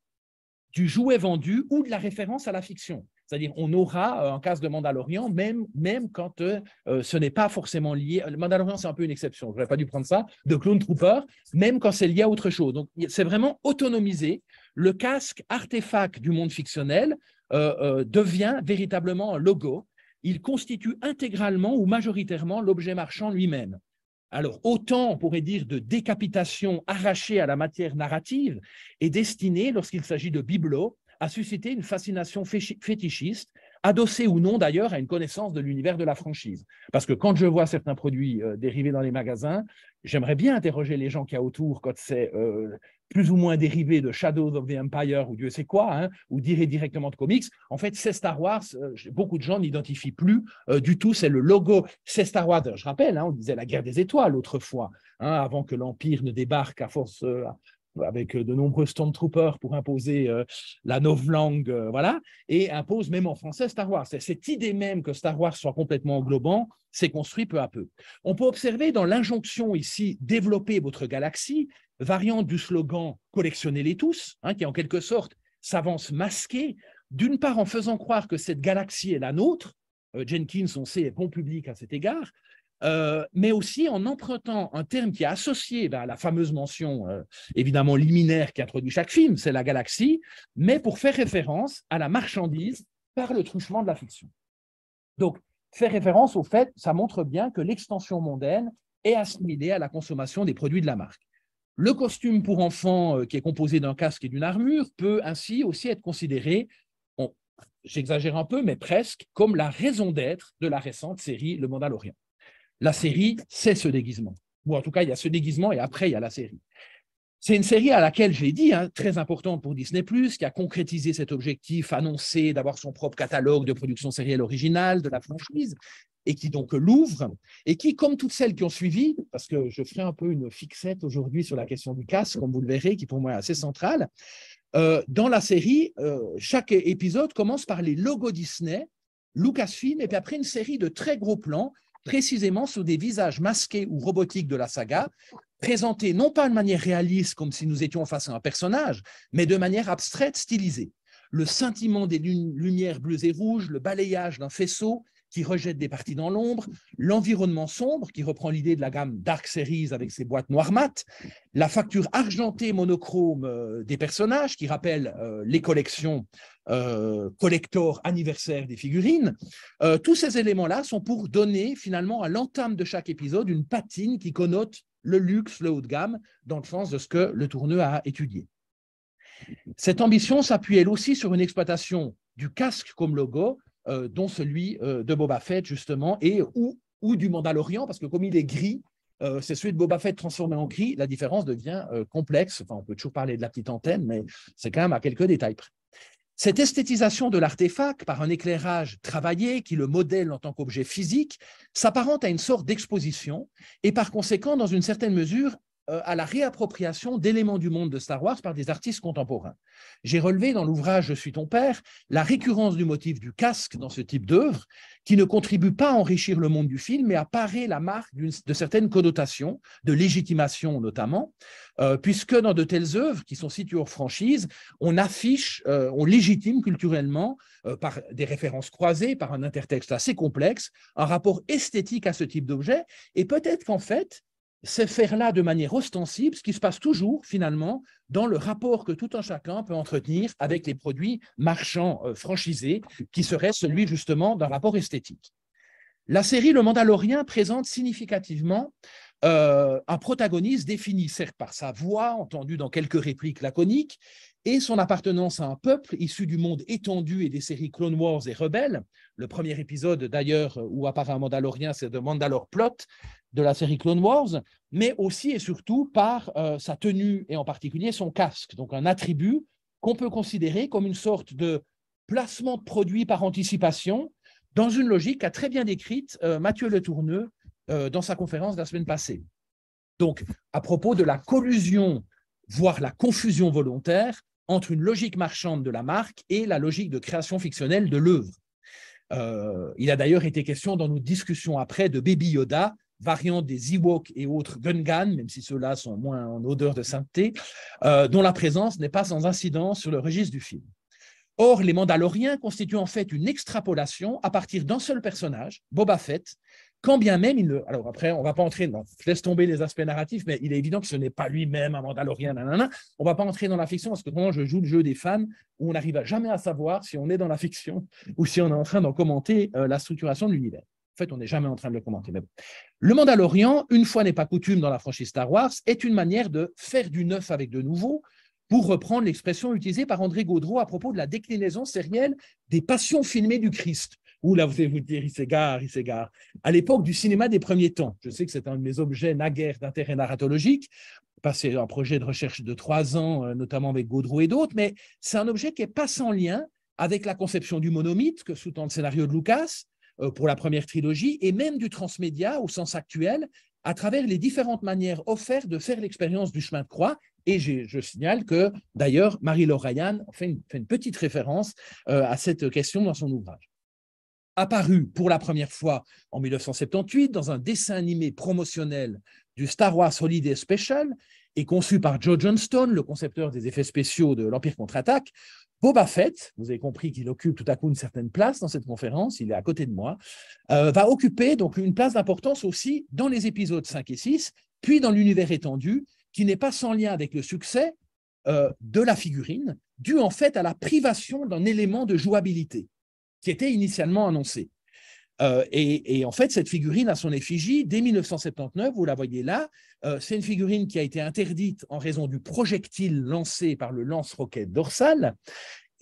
du jouet vendu ou de la référence à la fiction. C'est-à-dire, on aura un casque de Mandalorian, même quand ce n'est pas forcément lié. Le Mandalorian, c'est un peu une exception, je n'aurais pas dû prendre ça, de Clone Trooper, même quand c'est lié à autre chose. Donc, c'est vraiment autonomisé. Le casque artefact du monde fictionnel devient véritablement un logo. Il constitue intégralement ou majoritairement l'objet marchand lui-même. Alors, autant, on pourrait dire, de décapitation arrachée à la matière narrative est destinée, lorsqu'il s'agit de bibelots, à susciter une fascination fétichiste, adossée ou non d'ailleurs à une connaissance de l'univers de la franchise. Parce que quand je vois certains produits dérivés dans les magasins, j'aimerais bien interroger les gens qu'il y a autour quand c'est plus ou moins dérivé de Shadows of the Empire ou Dieu sait quoi, ou directement de comics. En fait, c'est Star Wars. Beaucoup de gens n'identifient plus du tout. C'est le logo, c'est Star Wars. Je rappelle, on disait la guerre des étoiles autrefois, avant que l'Empire ne débarque à force avec de nombreux Stormtroopers pour imposer la novlangue, voilà, et impose même en français Star Wars. Cette idée même que Star Wars soit complètement englobant s'est construit peu à peu. On peut observer dans l'injonction ici « développer votre galaxie », variante du slogan « collectionnez-les tous », qui en quelque sorte s'avance masqué, d'une part en faisant croire que cette galaxie est la nôtre, Jenkins, on sait, est bon public à cet égard, mais aussi en empruntant un terme qui est associé à la fameuse mention évidemment liminaire qui introduit chaque film, c'est la galaxie, mais pour faire référence à la marchandise par le truchement de la fiction. Donc, faire référence au fait, ça montre bien que l'extension mondaine est assimilée à la consommation des produits de la marque. Le costume pour enfants qui est composé d'un casque et d'une armure peut ainsi aussi être considéré, j'exagère un peu, mais presque, comme la raison d'être de la récente série Le Mandalorian. La série, c'est ce déguisement. Ou en tout cas, il y a ce déguisement et après, il y a la série. C'est une série à laquelle, je l'ai dit, très importante pour Disney+, qui a concrétisé cet objectif annoncé d'avoir son propre catalogue de production sérielle originale de la franchise, et qui donc l'ouvre, et qui, comme toutes celles qui ont suivi, parce que je ferai un peu une fixette aujourd'hui sur la question du casque, comme vous le verrez, qui pour moi est assez centrale, dans la série, chaque épisode commence par les logos Disney, Lucasfilm, et puis après une série de très gros plans précisément sur des visages masqués ou robotiques de la saga, présentés non pas de manière réaliste comme si nous étions face à un personnage, mais de manière abstraite, stylisée. Le scintillement des lumières bleues et rouges, le balayage d'un faisceau qui rejette des parties dans l'ombre, l'environnement sombre qui reprend l'idée de la gamme Dark Series avec ses boîtes noires mat, la facture argentée monochrome des personnages qui rappellent les collections collector anniversaire des figurines. Tous ces éléments-là sont pour donner finalement à l'entame de chaque épisode une patine qui connote le luxe, le haut de gamme, dans le sens de ce que le tourneur a étudié. Cette ambition s'appuie elle aussi sur une exploitation du casque comme logo, dont celui de Boba Fett justement, et ou du Mandalorian, parce que comme il est gris, c'est celui de Boba Fett transformé en gris, la différence devient complexe. Enfin, on peut toujours parler de la petite antenne, mais c'est quand même à quelques détails près. Cette esthétisation de l'artefact par un éclairage travaillé qui le modèle en tant qu'objet physique s'apparente à une sorte d'exposition et par conséquent, dans une certaine mesure, à la réappropriation d'éléments du monde de Star Wars par des artistes contemporains. J'ai relevé dans l'ouvrage « Je suis ton père » la récurrence du motif du casque dans ce type d'œuvre qui ne contribue pas à enrichir le monde du film, mais à parer la marque de certaines connotations, de légitimation notamment, puisque dans de telles œuvres qui sont situées hors franchise, on affiche, on légitime culturellement, par des références croisées, par un intertexte assez complexe, un rapport esthétique à ce type d'objet, et peut-être qu'en fait, c'est faire là de manière ostensible ce qui se passe toujours, finalement, dans le rapport que tout un chacun peut entretenir avec les produits marchands franchisés, qui serait celui, justement, d'un rapport esthétique. La série Le Mandalorien présente significativement un protagoniste défini, certes, par sa voix, entendue dans quelques répliques laconiques, et son appartenance à un peuple issu du monde étendu et des séries Clone Wars et Rebelles. Le premier épisode, d'ailleurs, où apparaît un Mandalorien, c'est The Mandalore Plot de la série Clone Wars, mais aussi et surtout par sa tenue et en particulier son casque, donc un attribut qu'on peut considérer comme une sorte de placement de produit par anticipation dans une logique qu'a très bien décrite Mathieu Le Tourneux dans sa conférence de la semaine passée. Donc, à propos de la collusion, voire la confusion volontaire entre une logique marchande de la marque et la logique de création fictionnelle de l'œuvre. Il a d'ailleurs été question dans nos discussions après de Baby Yoda, variant des Ewoks et autres Gungan, même si ceux-là sont moins en odeur de sainteté, dont la présence n'est pas sans incidence sur le registre du film. Or, les Mandaloriens constituent en fait une extrapolation à partir d'un seul personnage, Boba Fett, quand bien même il ne... Alors après, on ne va pas entrer dans... Je laisse tomber les aspects narratifs, mais il est évident que ce n'est pas lui-même un Mandalorien, nanana. On ne va pas entrer dans la fiction parce que vraiment, je joue le jeu des fans où on n'arrive jamais à savoir si on est dans la fiction ou si on est en train d'en commenter la structuration de l'univers. En fait, on n'est jamais en train de le commenter. Mais bon. Le Mandalorian, une fois n'est pas coutume dans la franchise Star Wars, est une manière de faire du neuf avec de nouveau, pour reprendre l'expression utilisée par André Gaudreau à propos de la déclinaison sérielle des passions filmées du Christ. Où là, vous allez vous dire, il s'égare. À l'époque du cinéma des premiers temps, je sais que c'est un de mes objets naguère d'intérêt narratologique, c'est un projet de recherche de 3 ans, notamment avec Gaudreau et d'autres, mais c'est un objet qui n'est pas sans lien avec la conception du monomythe que sous-tend le scénario de Lucas pour la première trilogie, et même du transmédia au sens actuel, à travers les différentes manières offertes de faire l'expérience du chemin de croix. Et je signale que, d'ailleurs, Marie-Laure Ryan fait une petite référence à cette question dans son ouvrage. Apparu pour la première fois en 1978 dans un dessin animé promotionnel du Star Wars Holiday Special et conçu par Joe Johnston, le concepteur des effets spéciaux de l'Empire contre-attaque, Boba Fett, vous avez compris qu'il occupe tout à coup une certaine place dans cette conférence, il est à côté de moi, va occuper donc une place d'importance aussi dans les épisodes 5 et 6, puis dans l'univers étendu, qui n'est pas sans lien avec le succès de la figurine, dû en fait à la privation d'un élément de jouabilité qui était initialement annoncé. Et en fait, cette figurine a son effigie dès 1979, vous la voyez là. C'est une figurine qui a été interdite en raison du projectile lancé par le lance-roquette dorsal,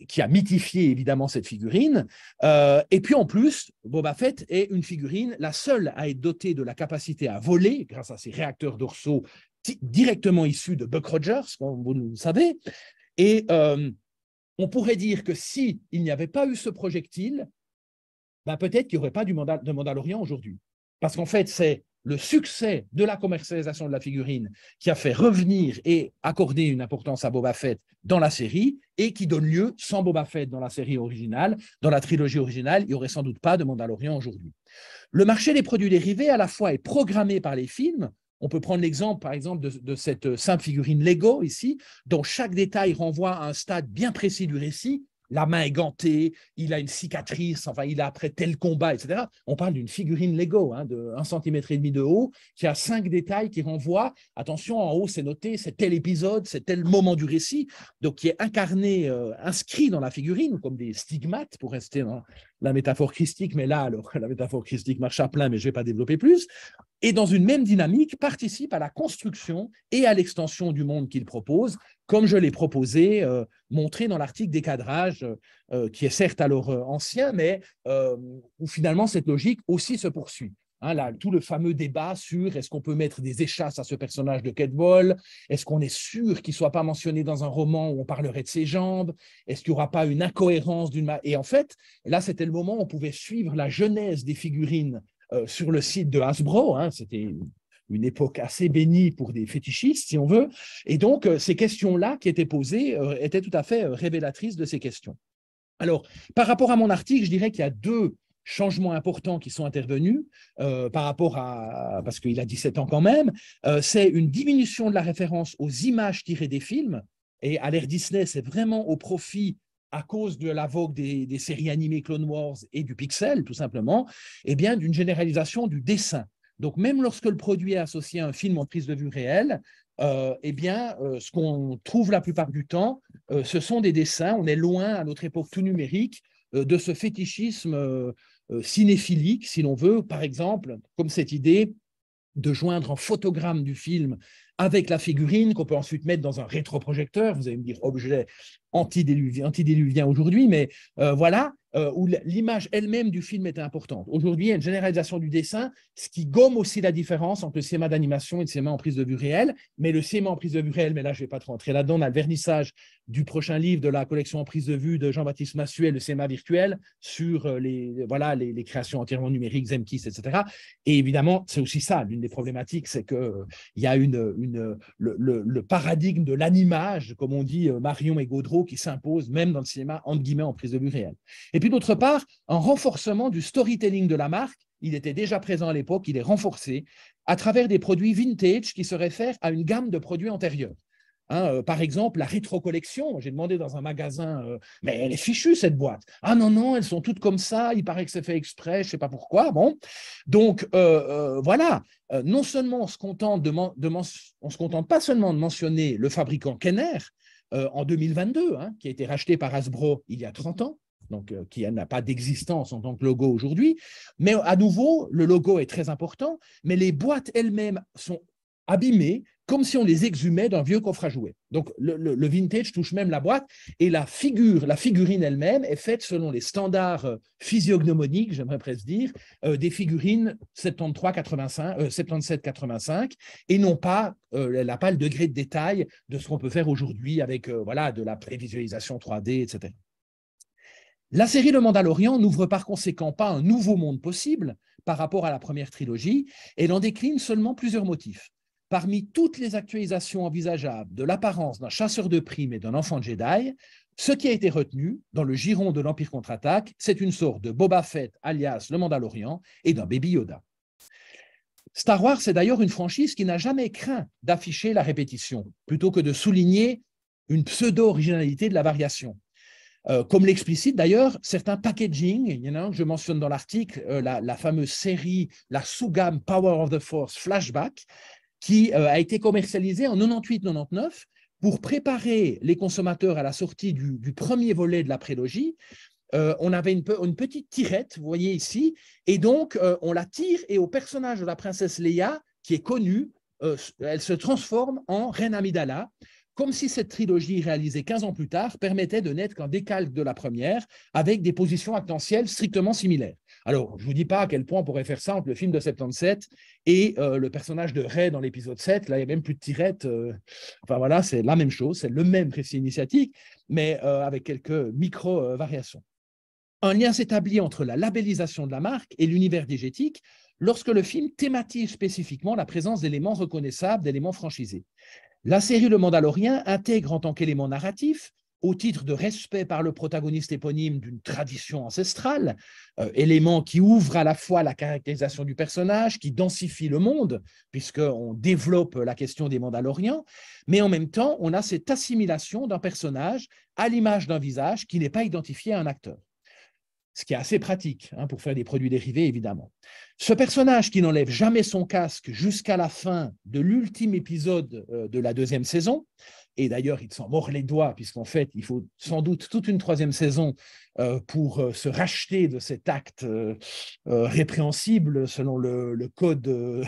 qui a mythifié évidemment cette figurine. Et puis en plus, Boba Fett est une figurine, la seule à être dotée de la capacité à voler grâce à ses réacteurs dorsaux directement issus de Buck Rogers, comme vous le savez. Et on pourrait dire que s'il n'y avait pas eu ce projectile, ben peut-être qu'il n'y aurait pas de Mandalorian aujourd'hui. Parce qu'en fait, c'est le succès de la commercialisation de la figurine qui a fait revenir et accorder une importance à Boba Fett dans la série et qui donne lieu, sans Boba Fett dans la série originale, dans la trilogie originale, il n'y aurait sans doute pas de Mandalorian aujourd'hui. Le marché des produits dérivés, à la fois, est programmé par les films. On peut prendre l'exemple, par exemple, de cette simple figurine Lego ici, dont chaque détail renvoie à un stade bien précis du récit. La main est gantée, il a une cicatrice, enfin, il a après tel combat, etc. On parle d'une figurine Lego de 1,5 cm de haut, qui a 5 détails qui renvoient, attention, en haut, c'est noté, c'est tel épisode, c'est tel moment du récit, donc qui est incarné, inscrit dans la figurine, comme des stigmates, pour rester dans la métaphore christique, mais là, alors, la métaphore christique marche à plein, mais je ne vais pas développer plus, et dans une même dynamique, participe à la construction et à l'extension du monde qu'il propose, comme je l'ai proposé, montré dans l'article des cadrages, qui est certes alors ancien, mais où finalement cette logique aussi se poursuit. Hein, là, tout le fameux débat sur est-ce qu'on peut mettre des échasses à ce personnage de Kate Ball, est-ce qu'on est sûr qu'il ne soit pas mentionné dans un roman où on parlerait de ses jambes, est-ce qu'il n'y aura pas une incohérence Et en fait, là, c'était le moment où on pouvait suivre la genèse des figurines sur le site de Hasbro, hein, c'était une époque assez bénie pour des fétichistes, si on veut. Et donc, ces questions-là qui étaient posées étaient tout à fait révélatrices de ces questions. Alors, par rapport à mon article, je dirais qu'il y a 2 changements importants qui sont intervenus par rapport à, parce qu'il a 17 ans quand même, c'est une diminution de la référence aux images tirées des films, et à l'ère Disney, c'est vraiment au profit, à cause de la vogue des séries animées Clone Wars et du pixel, tout simplement, eh bien, d'une généralisation du dessin. Donc, même lorsque le produit est associé à un film en prise de vue réelle, ce qu'on trouve la plupart du temps, ce sont des dessins. On est loin, à notre époque tout numérique, de ce fétichisme cinéphilique, si l'on veut, par exemple, comme cette idée de joindre un photogramme du film avec la figurine qu'on peut ensuite mettre dans un rétroprojecteur. Vous allez me dire objet antidéluvien aujourd'hui, mais voilà, où l'image elle-même du film est importante. Aujourd'hui, il y a une généralisation du dessin, ce qui gomme aussi la différence entre le cinéma d'animation et le cinéma en prise de vue réelle. Mais le cinéma en prise de vue réelle, mais là, je ne vais pas trop rentrer là-dedans, on a le vernissage du prochain livre de la collection en prise de vue de Jean-Baptiste Massuet, le cinéma virtuel, sur les créations entièrement numériques, Zemkis, etc. Et évidemment, c'est aussi ça, l'une des problématiques, c'est qu'il y a le paradigme de l'animage, comme on dit Marion et Gaudreau, qui s'impose même dans le cinéma, entre guillemets, en prise de vue réelle. Et puis d'autre part, un renforcement du storytelling de la marque. Il était déjà présent à l'époque, il est renforcé à travers des produits vintage qui se réfèrent à une gamme de produits antérieurs. Par exemple, la rétro-collection, j'ai demandé dans un magasin, mais elle est fichue cette boîte. Ah non, non, elles sont toutes comme ça, il paraît que c'est fait exprès, je ne sais pas pourquoi. Bon. Donc, voilà, non seulement on se contente on se contente pas seulement de mentionner le fabricant Kenner en 2022, qui a été racheté par Hasbro il y a 30 ans, donc qui n'a pas d'existence en tant que logo aujourd'hui. Mais à nouveau, le logo est très important, mais les boîtes elles-mêmes sont abîmées, comme si on les exhumait d'un vieux coffre à jouets. Donc, le vintage touche même la boîte et la figurine elle-même est faite selon les standards physiognomoniques, j'aimerais presque dire, des figurines 77-85 et non pas, elle n'a pas le degré de détail de ce qu'on peut faire aujourd'hui avec de la prévisualisation 3D, etc. La série Le Mandalorian n'ouvre par conséquent pas un nouveau monde possible par rapport à la première trilogie, elle en décline seulement plusieurs motifs. Parmi toutes les actualisations envisageables de l'apparence d'un chasseur de primes et d'un enfant Jedi, ce qui a été retenu dans le giron de l'Empire contre-attaque, c'est une sorte de Boba Fett alias Le Mandalorian et d'un Baby Yoda. Star Wars, c'est d'ailleurs une franchise qui n'a jamais craint d'afficher la répétition, plutôt que de souligner une pseudo-originalité de la variation. Comme l'explicite d'ailleurs certains packaging, il y en a un que je mentionne dans l'article, la fameuse série, la sous-gamme Power of the Force Flashback, qui a été commercialisée en 98-99 pour préparer les consommateurs à la sortie du premier volet de la prélogie. On avait une petite tirette, vous voyez ici, et donc on la tire et au personnage de la princesse Leia, qui est connue, elle se transforme en Reine Amidala, comme si cette trilogie réalisée 15 ans plus tard permettait de n'être qu'un décalque de la première, avec des positions actentielles strictement similaires. Alors, je ne vous dis pas à quel point on pourrait faire ça entre le film de 77 et le personnage de Rey dans l'épisode 7. Là, il n'y a même plus de tirette. Enfin voilà, c'est la même chose, c'est le même récit initiatique, mais avec quelques micro-variations. Un lien s'établit entre la labellisation de la marque et l'univers diégétique lorsque le film thématise spécifiquement la présence d'éléments reconnaissables, d'éléments franchisés. La série Le Mandalorien intègre en tant qu'élément narratif, au titre de respect par le protagoniste éponyme d'une tradition ancestrale, élément qui ouvre à la fois la caractérisation du personnage, qui densifie le monde, puisqu'on développe la question des Mandaloriens, mais en même temps, on a cette assimilation d'un personnage à l'image d'un visage qui n'est pas identifié à un acteur. Ce qui est assez pratique pour faire des produits dérivés, évidemment. Ce personnage qui n'enlève jamais son casque jusqu'à la fin de l'ultime épisode de la deuxième saison, et d'ailleurs, il s'en mord les doigts, puisqu'en fait, il faut sans doute toute une troisième saison pour se racheter de cet acte répréhensible selon le code,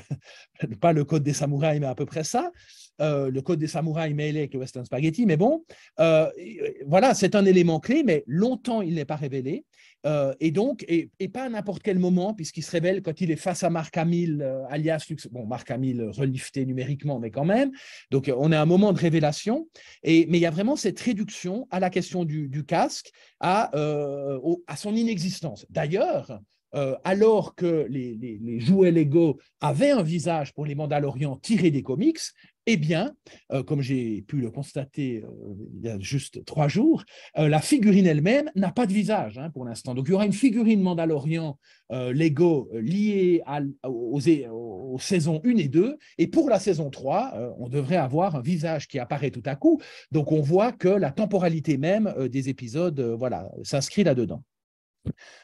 pas le code des samouraïs, mais à peu près ça. Le code des samouraïs mêlé avec le western spaghetti, mais bon, voilà, c'est un élément clé, mais longtemps il n'est pas révélé, et donc, et pas à n'importe quel moment, puisqu'il se révèle quand il est face à Mark Hamill, alias bon, Mark Hamill relifté numériquement, mais quand même, donc on a un moment de révélation, mais il y a vraiment cette réduction à la question du casque, à son inexistence. D'ailleurs, alors que les jouets Lego avaient un visage pour les Mandalorians tirés des comics, eh bien, comme j'ai pu le constater il y a juste 3 jours, la figurine elle-même n'a pas de visage pour l'instant. Donc, il y aura une figurine Mandalorian Lego liée aux saisons 1 et 2. Et pour la saison 3, on devrait avoir un visage qui apparaît tout à coup. Donc, on voit que la temporalité même des épisodes s'inscrit là-dedans.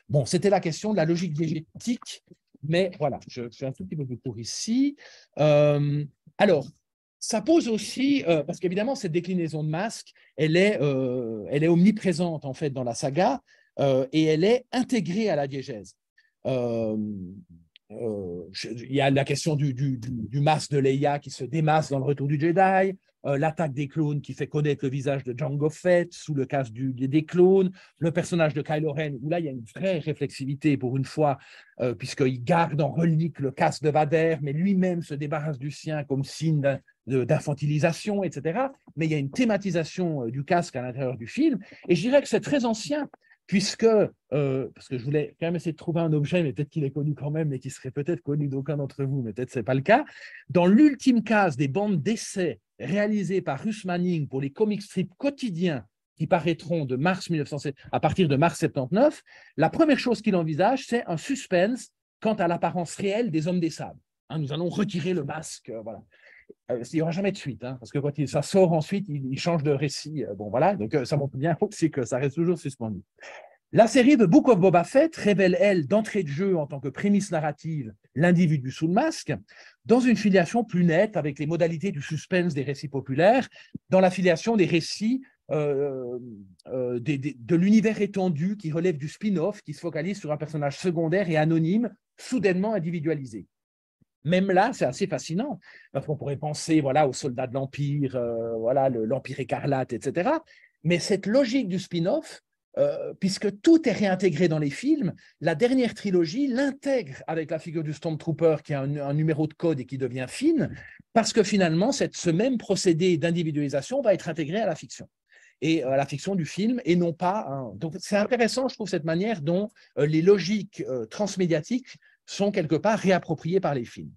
Bon, c'était la question de la logique diégétique Mais voilà, je fais un tout petit peu plus court ici. Alors, ça pose aussi, parce qu'évidemment, cette déclinaison de masque, elle est omniprésente en fait dans la saga et elle est intégrée à la diégèse. Il y a la question du masque de Leia qui se démasque dans le Retour du Jedi, l'attaque des clones qui fait connaître le visage de Jango Fett sous le casque des clones, le personnage de Kylo Ren, où là, il y a une vraie réflexivité pour une fois, puisqu'il garde en relique le casque de Vader, mais lui-même se débarrasse du sien comme signe d'infantilisation, etc. Mais il y a une thématisation du casque à l'intérieur du film, et je dirais que c'est très ancien, puisque, parce que je voulais quand même essayer de trouver un objet, mais peut-être qu'il est connu quand même, mais qui serait peut-être connu d'aucun d'entre vous, mais peut-être ce n'est pas le cas. Dans l'ultime case des bandes d'essai réalisées par Russ Manning pour les comic strips quotidiens qui paraîtront de mars 1907, à partir de mars 79, la première chose qu'il envisage, c'est un suspense quant à l'apparence réelle des hommes des sables. Hein, nous allons retirer le masque, voilà. Il n'y aura jamais de suite, hein, parce que quand ça sort ensuite, il change de récit. Bon, voilà, donc ça montre bien aussi que ça reste toujours suspendu. La série The Book of Boba Fett révèle, elle, d'entrée de jeu en tant que prémisse narrative, l'individu sous le masque, dans une filiation plus nette avec les modalités du suspense des récits populaires, dans la filiation des récits de l'univers étendu qui relève du spin-off, qui se focalise sur un personnage secondaire et anonyme, soudainement individualisé. Même là, c'est assez fascinant, parce qu'on pourrait penser voilà, aux soldats de l'Empire, voilà, l'Empire écarlate, etc. Mais cette logique du spin-off, puisque tout est réintégré dans les films, la dernière trilogie l'intègre avec la figure du Stormtrooper qui a un numéro de code et qui devient Finn, parce que finalement, ce même procédé d'individualisation va être intégré à la fiction. Et à la fiction du film, et non pas… Donc, c'est intéressant, je trouve, cette manière dont les logiques transmédiatiques sont quelque part réappropriées par les films.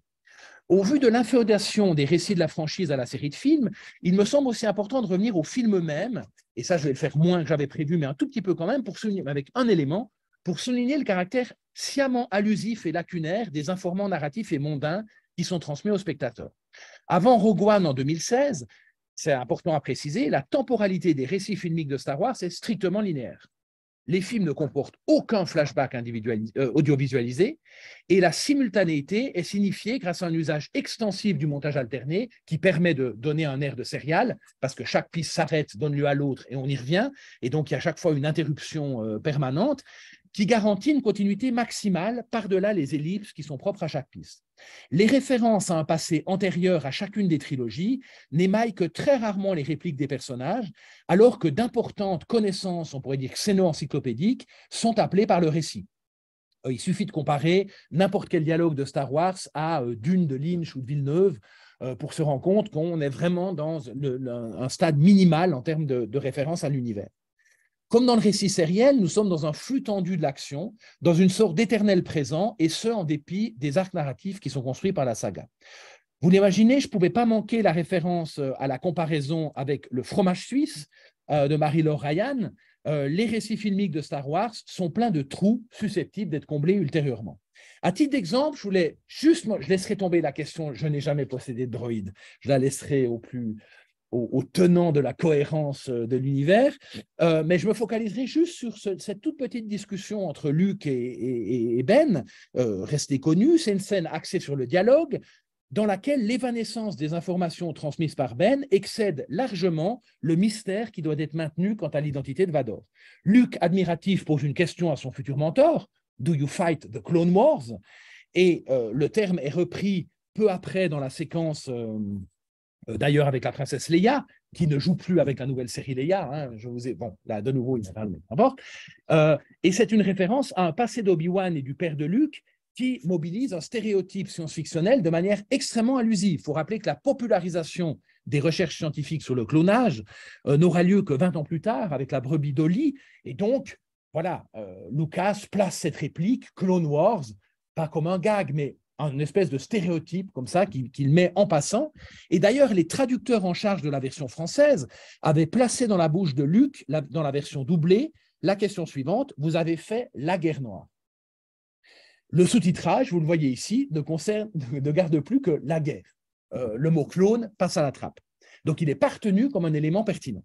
Au vu de l'inféodation des récits de la franchise à la série de films, il me semble aussi important de revenir au film eux-mêmes, et ça je vais le faire moins que j'avais prévu, mais un tout petit peu quand même, pour souligner, avec un élément, pour souligner le caractère sciemment allusif et lacunaire des informants narratifs et mondains qui sont transmis aux spectateurs. Avant Rogue One en 2016, c'est important à préciser, la temporalité des récits filmiques de Star Wars est strictement linéaire. Les films ne comportent aucun flashback audiovisualisé et la simultanéité est signifiée grâce à un usage extensif du montage alterné qui permet de donner un air de serial parce que chaque piste s'arrête, donne lieu à l'autre et on y revient. Et donc, il y a à chaque fois une interruption permanente qui garantit une continuité maximale par-delà les ellipses qui sont propres à chaque piste. Les références à un passé antérieur à chacune des trilogies n'émaillent que très rarement les répliques des personnages, alors que d'importantes connaissances, on pourrait dire xéno-encyclopédiques, sont appelées par le récit. Il suffit de comparer n'importe quel dialogue de Star Wars à Dune de Lynch ou de Villeneuve pour se rendre compte qu'on est vraiment dans un stade minimal en termes de référence à l'univers. Comme dans le récit sériel, nous sommes dans un flux tendu de l'action, dans une sorte d'éternel présent, et ce, en dépit des arcs narratifs qui sont construits par la saga. Vous l'imaginez, je ne pouvais pas manquer la référence à la comparaison avec le fromage suisse de Marie-Laure Ryan. Les récits filmiques de Star Wars sont pleins de trous susceptibles d'être comblés ultérieurement. À titre d'exemple, je laisserai tomber la question, je n'ai jamais possédé de droïde, je la laisserai au tenant de la cohérence de l'univers, mais je me focaliserai juste sur cette toute petite discussion entre Luke et Ben, restée connue. C'est une scène axée sur le dialogue, dans laquelle l'évanescence des informations transmises par Ben excède largement le mystère qui doit être maintenu quant à l'identité de Vador. Luke, admiratif, pose une question à son futur mentor, « Do you fight the Clone Wars ?» Et le terme est repris peu après dans la séquence… d'ailleurs avec la princesse Leia, qui ne joue plus avec la nouvelle série Leia, hein, je vous ai, bon, là, de nouveau, il se parle, mais n'importe. Et c'est une référence à un passé d'Obi-Wan et du père de Luke qui mobilise un stéréotype science-fictionnel de manière extrêmement allusive. Il faut rappeler que la popularisation des recherches scientifiques sur le clonage n'aura lieu que 20 ans plus tard avec la brebis Dolly, et donc, voilà, Lucas place cette réplique, Clone Wars, pas comme un gag, mais une espèce de stéréotype comme ça qu'il met en passant. Et d'ailleurs, les traducteurs en charge de la version française avaient placé dans la bouche de Luc, dans la version doublée, la question suivante, vous avez fait la guerre noire. Le sous-titrage, vous le voyez ici, ne garde plus que la guerre. Le mot clone passe à la trappe. Donc, il n'est pas retenu comme un élément pertinent.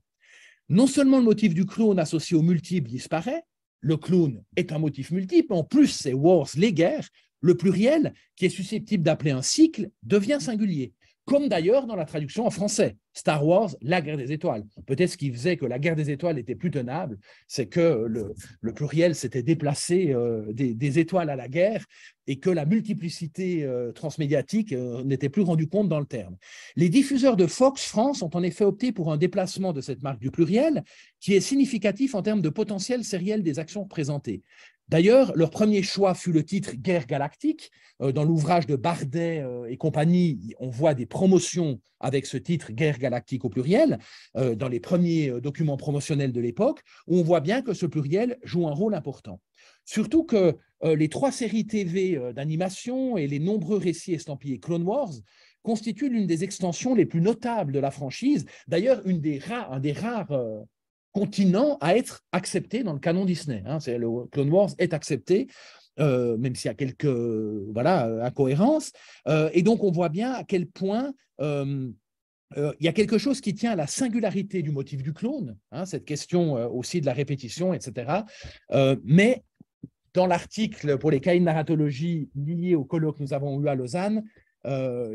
Non seulement le motif du clone associé au multiple disparaît, le clone est un motif multiple, en plus c'est Wars, les guerres, Le pluriel, qui est susceptible d'appeler un cycle, devient singulier, comme d'ailleurs dans la traduction en français. Star Wars, la guerre des étoiles. Peut-être ce qui faisait que la guerre des étoiles était plus tenable, c'est que le pluriel s'était déplacé des étoiles à la guerre et que la multiplicité transmédiatique n'était plus rendue compte dans le terme. Les diffuseurs de Fox France ont en effet opté pour un déplacement de cette marque du pluriel qui est significatif en termes de potentiel sériel des actions présentées. D'ailleurs, leur premier choix fut le titre Guerre galactique. Dans l'ouvrage de Bardet et compagnie, on voit des promotions avec ce titre Guerre galactique au pluriel, dans les premiers documents promotionnels de l'époque, où on voit bien que ce pluriel joue un rôle important. Surtout que les 3 séries TV d'animation et les nombreux récits estampillés Clone Wars constituent l'une des extensions les plus notables de la franchise. D'ailleurs, un des rares continent à être accepté dans le canon Disney. Le Clone Wars est accepté, même s'il y a quelques incohérences. Et donc, on voit bien à quel point il y a quelque chose qui tient à la singularité du motif du clone, cette question aussi de la répétition, etc. Mais dans l'article pour les cahiers de narratologie liés au colloque que nous avons eu à Lausanne,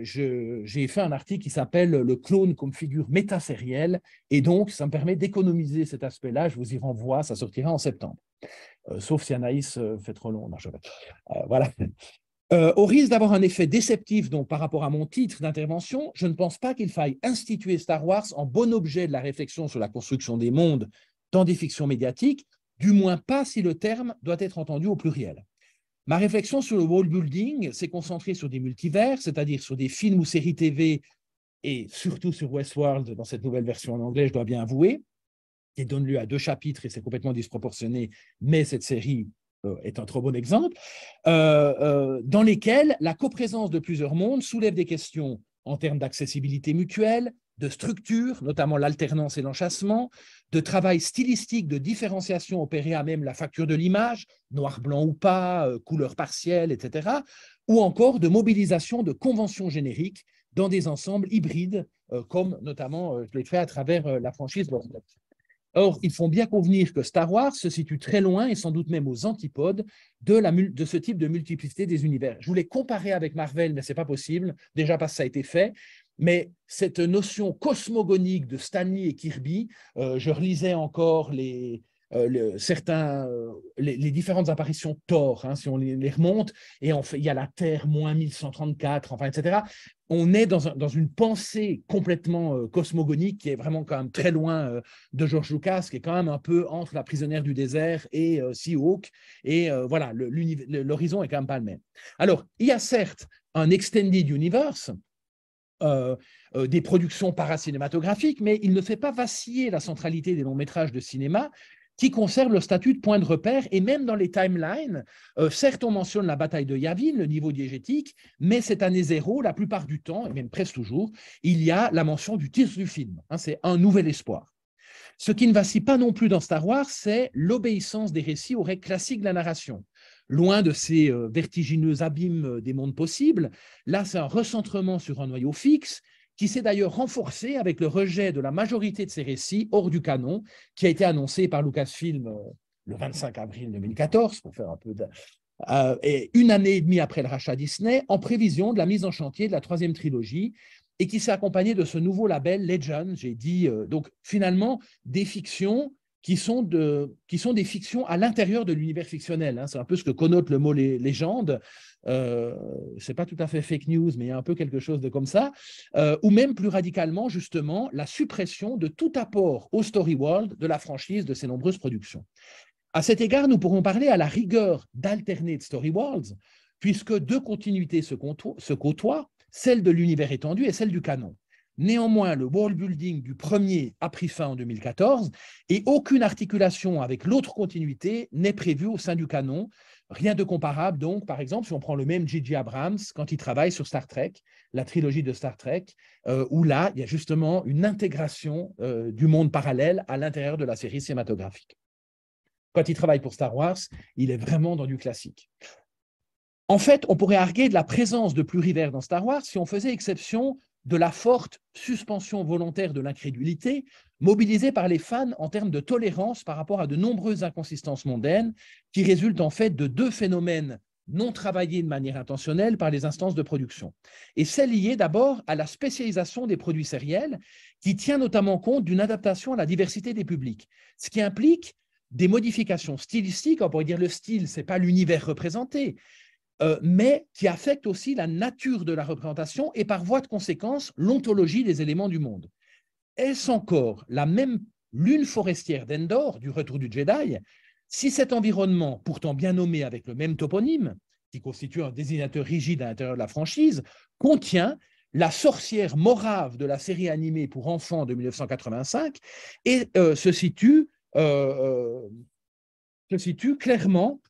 j'ai fait un article qui s'appelle « Le clone comme figure métasérielle » et donc ça me permet d'économiser cet aspect-là. Je vous y renvoie, ça sortira en septembre. Sauf si Anaïs fait trop long. Non, voilà. Au risque d'avoir un effet déceptif donc, par rapport à mon titre d'intervention, je ne pense pas qu'il faille instituer Star Wars en bon objet de la réflexion sur la construction des mondes dans des fictions médiatiques, du moins pas si le terme doit être entendu au pluriel. Ma réflexion sur le world building s'est concentrée sur des multivers, c'est-à-dire sur des films ou séries TV et surtout sur Westworld dans cette nouvelle version en anglais, je dois bien avouer, qui donne lieu à 2 chapitres et c'est complètement disproportionné, mais cette série est un trop bon exemple, dans lesquels la coprésence de plusieurs mondes soulève des questions en termes d'accessibilité mutuelle, de structure, notamment l'alternance et l'enchâssement, de travail stylistique, de différenciation opérée à même la facture de l'image, noir-blanc ou pas, couleur partielle, etc., ou encore de mobilisation de conventions génériques dans des ensembles hybrides, comme notamment je l'ai fait à travers la franchise Warcraft. Or, ils font bien convenir que Star Wars se situe très loin et sans doute même aux antipodes de ce type de multiplicité des univers. Je voulais comparer avec Marvel, mais ce n'est pas possible, déjà parce que ça a été fait. Mais cette notion cosmogonique de Stanley et Kirby, je relisais encore les différentes apparitions de Thor, si on les remonte, et il y a la Terre moins 1134, enfin, etc. On est dans une pensée complètement cosmogonique qui est vraiment quand même très loin de George Lucas, qui est quand même un peu entre La prisonnière du désert et Seahawk. Et voilà, l'horizon est quand même pas le même. Alors, il y a certes un extended universe, des productions paracinématographiques, mais il ne fait pas vaciller la centralité des longs métrages de cinéma qui conservent le statut de point de repère, et même dans les timelines, certes on mentionne la bataille de Yavin, le niveau diégétique, mais cette année 0, la plupart du temps, et même presque toujours, il y a la mention du titre du film, c'est un nouvel espoir. Ce qui ne vacille pas non plus dans Star Wars, c'est l'obéissance des récits aux règles classiques de la narration. Loin de ces vertigineux abîmes des mondes possibles, là c'est un recentrement sur un noyau fixe qui s'est d'ailleurs renforcé avec le rejet de la majorité de ces récits hors du canon, qui a été annoncé par Lucasfilm le 25 avril 2014, pour faire un peu de... et 1 année et demie après le rachat Disney, en prévision de la mise en chantier de la 3e trilogie, et qui s'est accompagné de ce nouveau label Legend, j'ai dit, donc finalement des fictions qui sont des fictions à l'intérieur de l'univers fictionnel. C'est un peu ce que connote le mot légende. C'est pas tout à fait fake news, mais il y a un peu quelque chose de comme ça. Ou même plus radicalement, justement, la suppression de tout apport au story world de la franchise de ces nombreuses productions. À cet égard, nous pourrons parler à la rigueur d'alternate story worlds, puisque 2 continuités se côtoient, celle de l'univers étendu et celle du canon. Néanmoins, le world building du premier a pris fin en 2014 et aucune articulation avec l'autre continuité n'est prévue au sein du canon. Rien de comparable, donc, par exemple, si on prend le même J.J. Abrams quand il travaille sur Star Trek, la trilogie de Star Trek, où là, il y a justement une intégration du monde parallèle à l'intérieur de la série cinématographique. Quand il travaille pour Star Wars, il est vraiment dans du classique. En fait, on pourrait arguer de la présence de plurivers dans Star Wars si on faisait exception de la forte suspension volontaire de l'incrédulité mobilisée par les fans en termes de tolérance par rapport à de nombreuses inconsistances mondaines qui résultent en fait de 2 phénomènes non travaillées de manière intentionnelle par les instances de production. Et c'est lié d'abord à la spécialisation des produits sériels, qui tient notamment compte d'une adaptation à la diversité des publics, ce qui implique des modifications stylistiques. On pourrait dire le style, ce n'est pas l'univers représenté, mais qui affecte aussi la nature de la représentation et par voie de conséquence l'ontologie des éléments du monde. Est-ce encore la même lune forestière d'Endor, du Retour du Jedi, si cet environnement, pourtant bien nommé avec le même toponyme, qui constitue un désignateur rigide à l'intérieur de la franchise, contient la sorcière Morave de la série animée pour enfants de 1985 et se situe clairement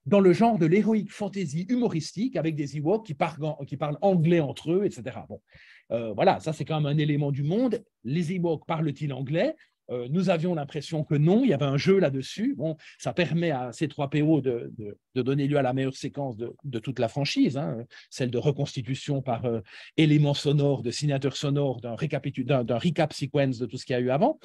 dans le genre de l'héroïque fantasy humoristique avec des Ewoks qui parlent anglais entre eux, etc. Bon, voilà, ça c'est quand même un élément du monde. Les Ewoks parlent-ils anglais? Nous avions l'impression que non, il y avait un jeu là-dessus. Bon, ça permet à C3PO de donner lieu à la meilleure séquence de toute la franchise, hein, celle de reconstitution par éléments sonores, de signatures sonores, d'un recap sequence de tout ce qu'il y a eu avant.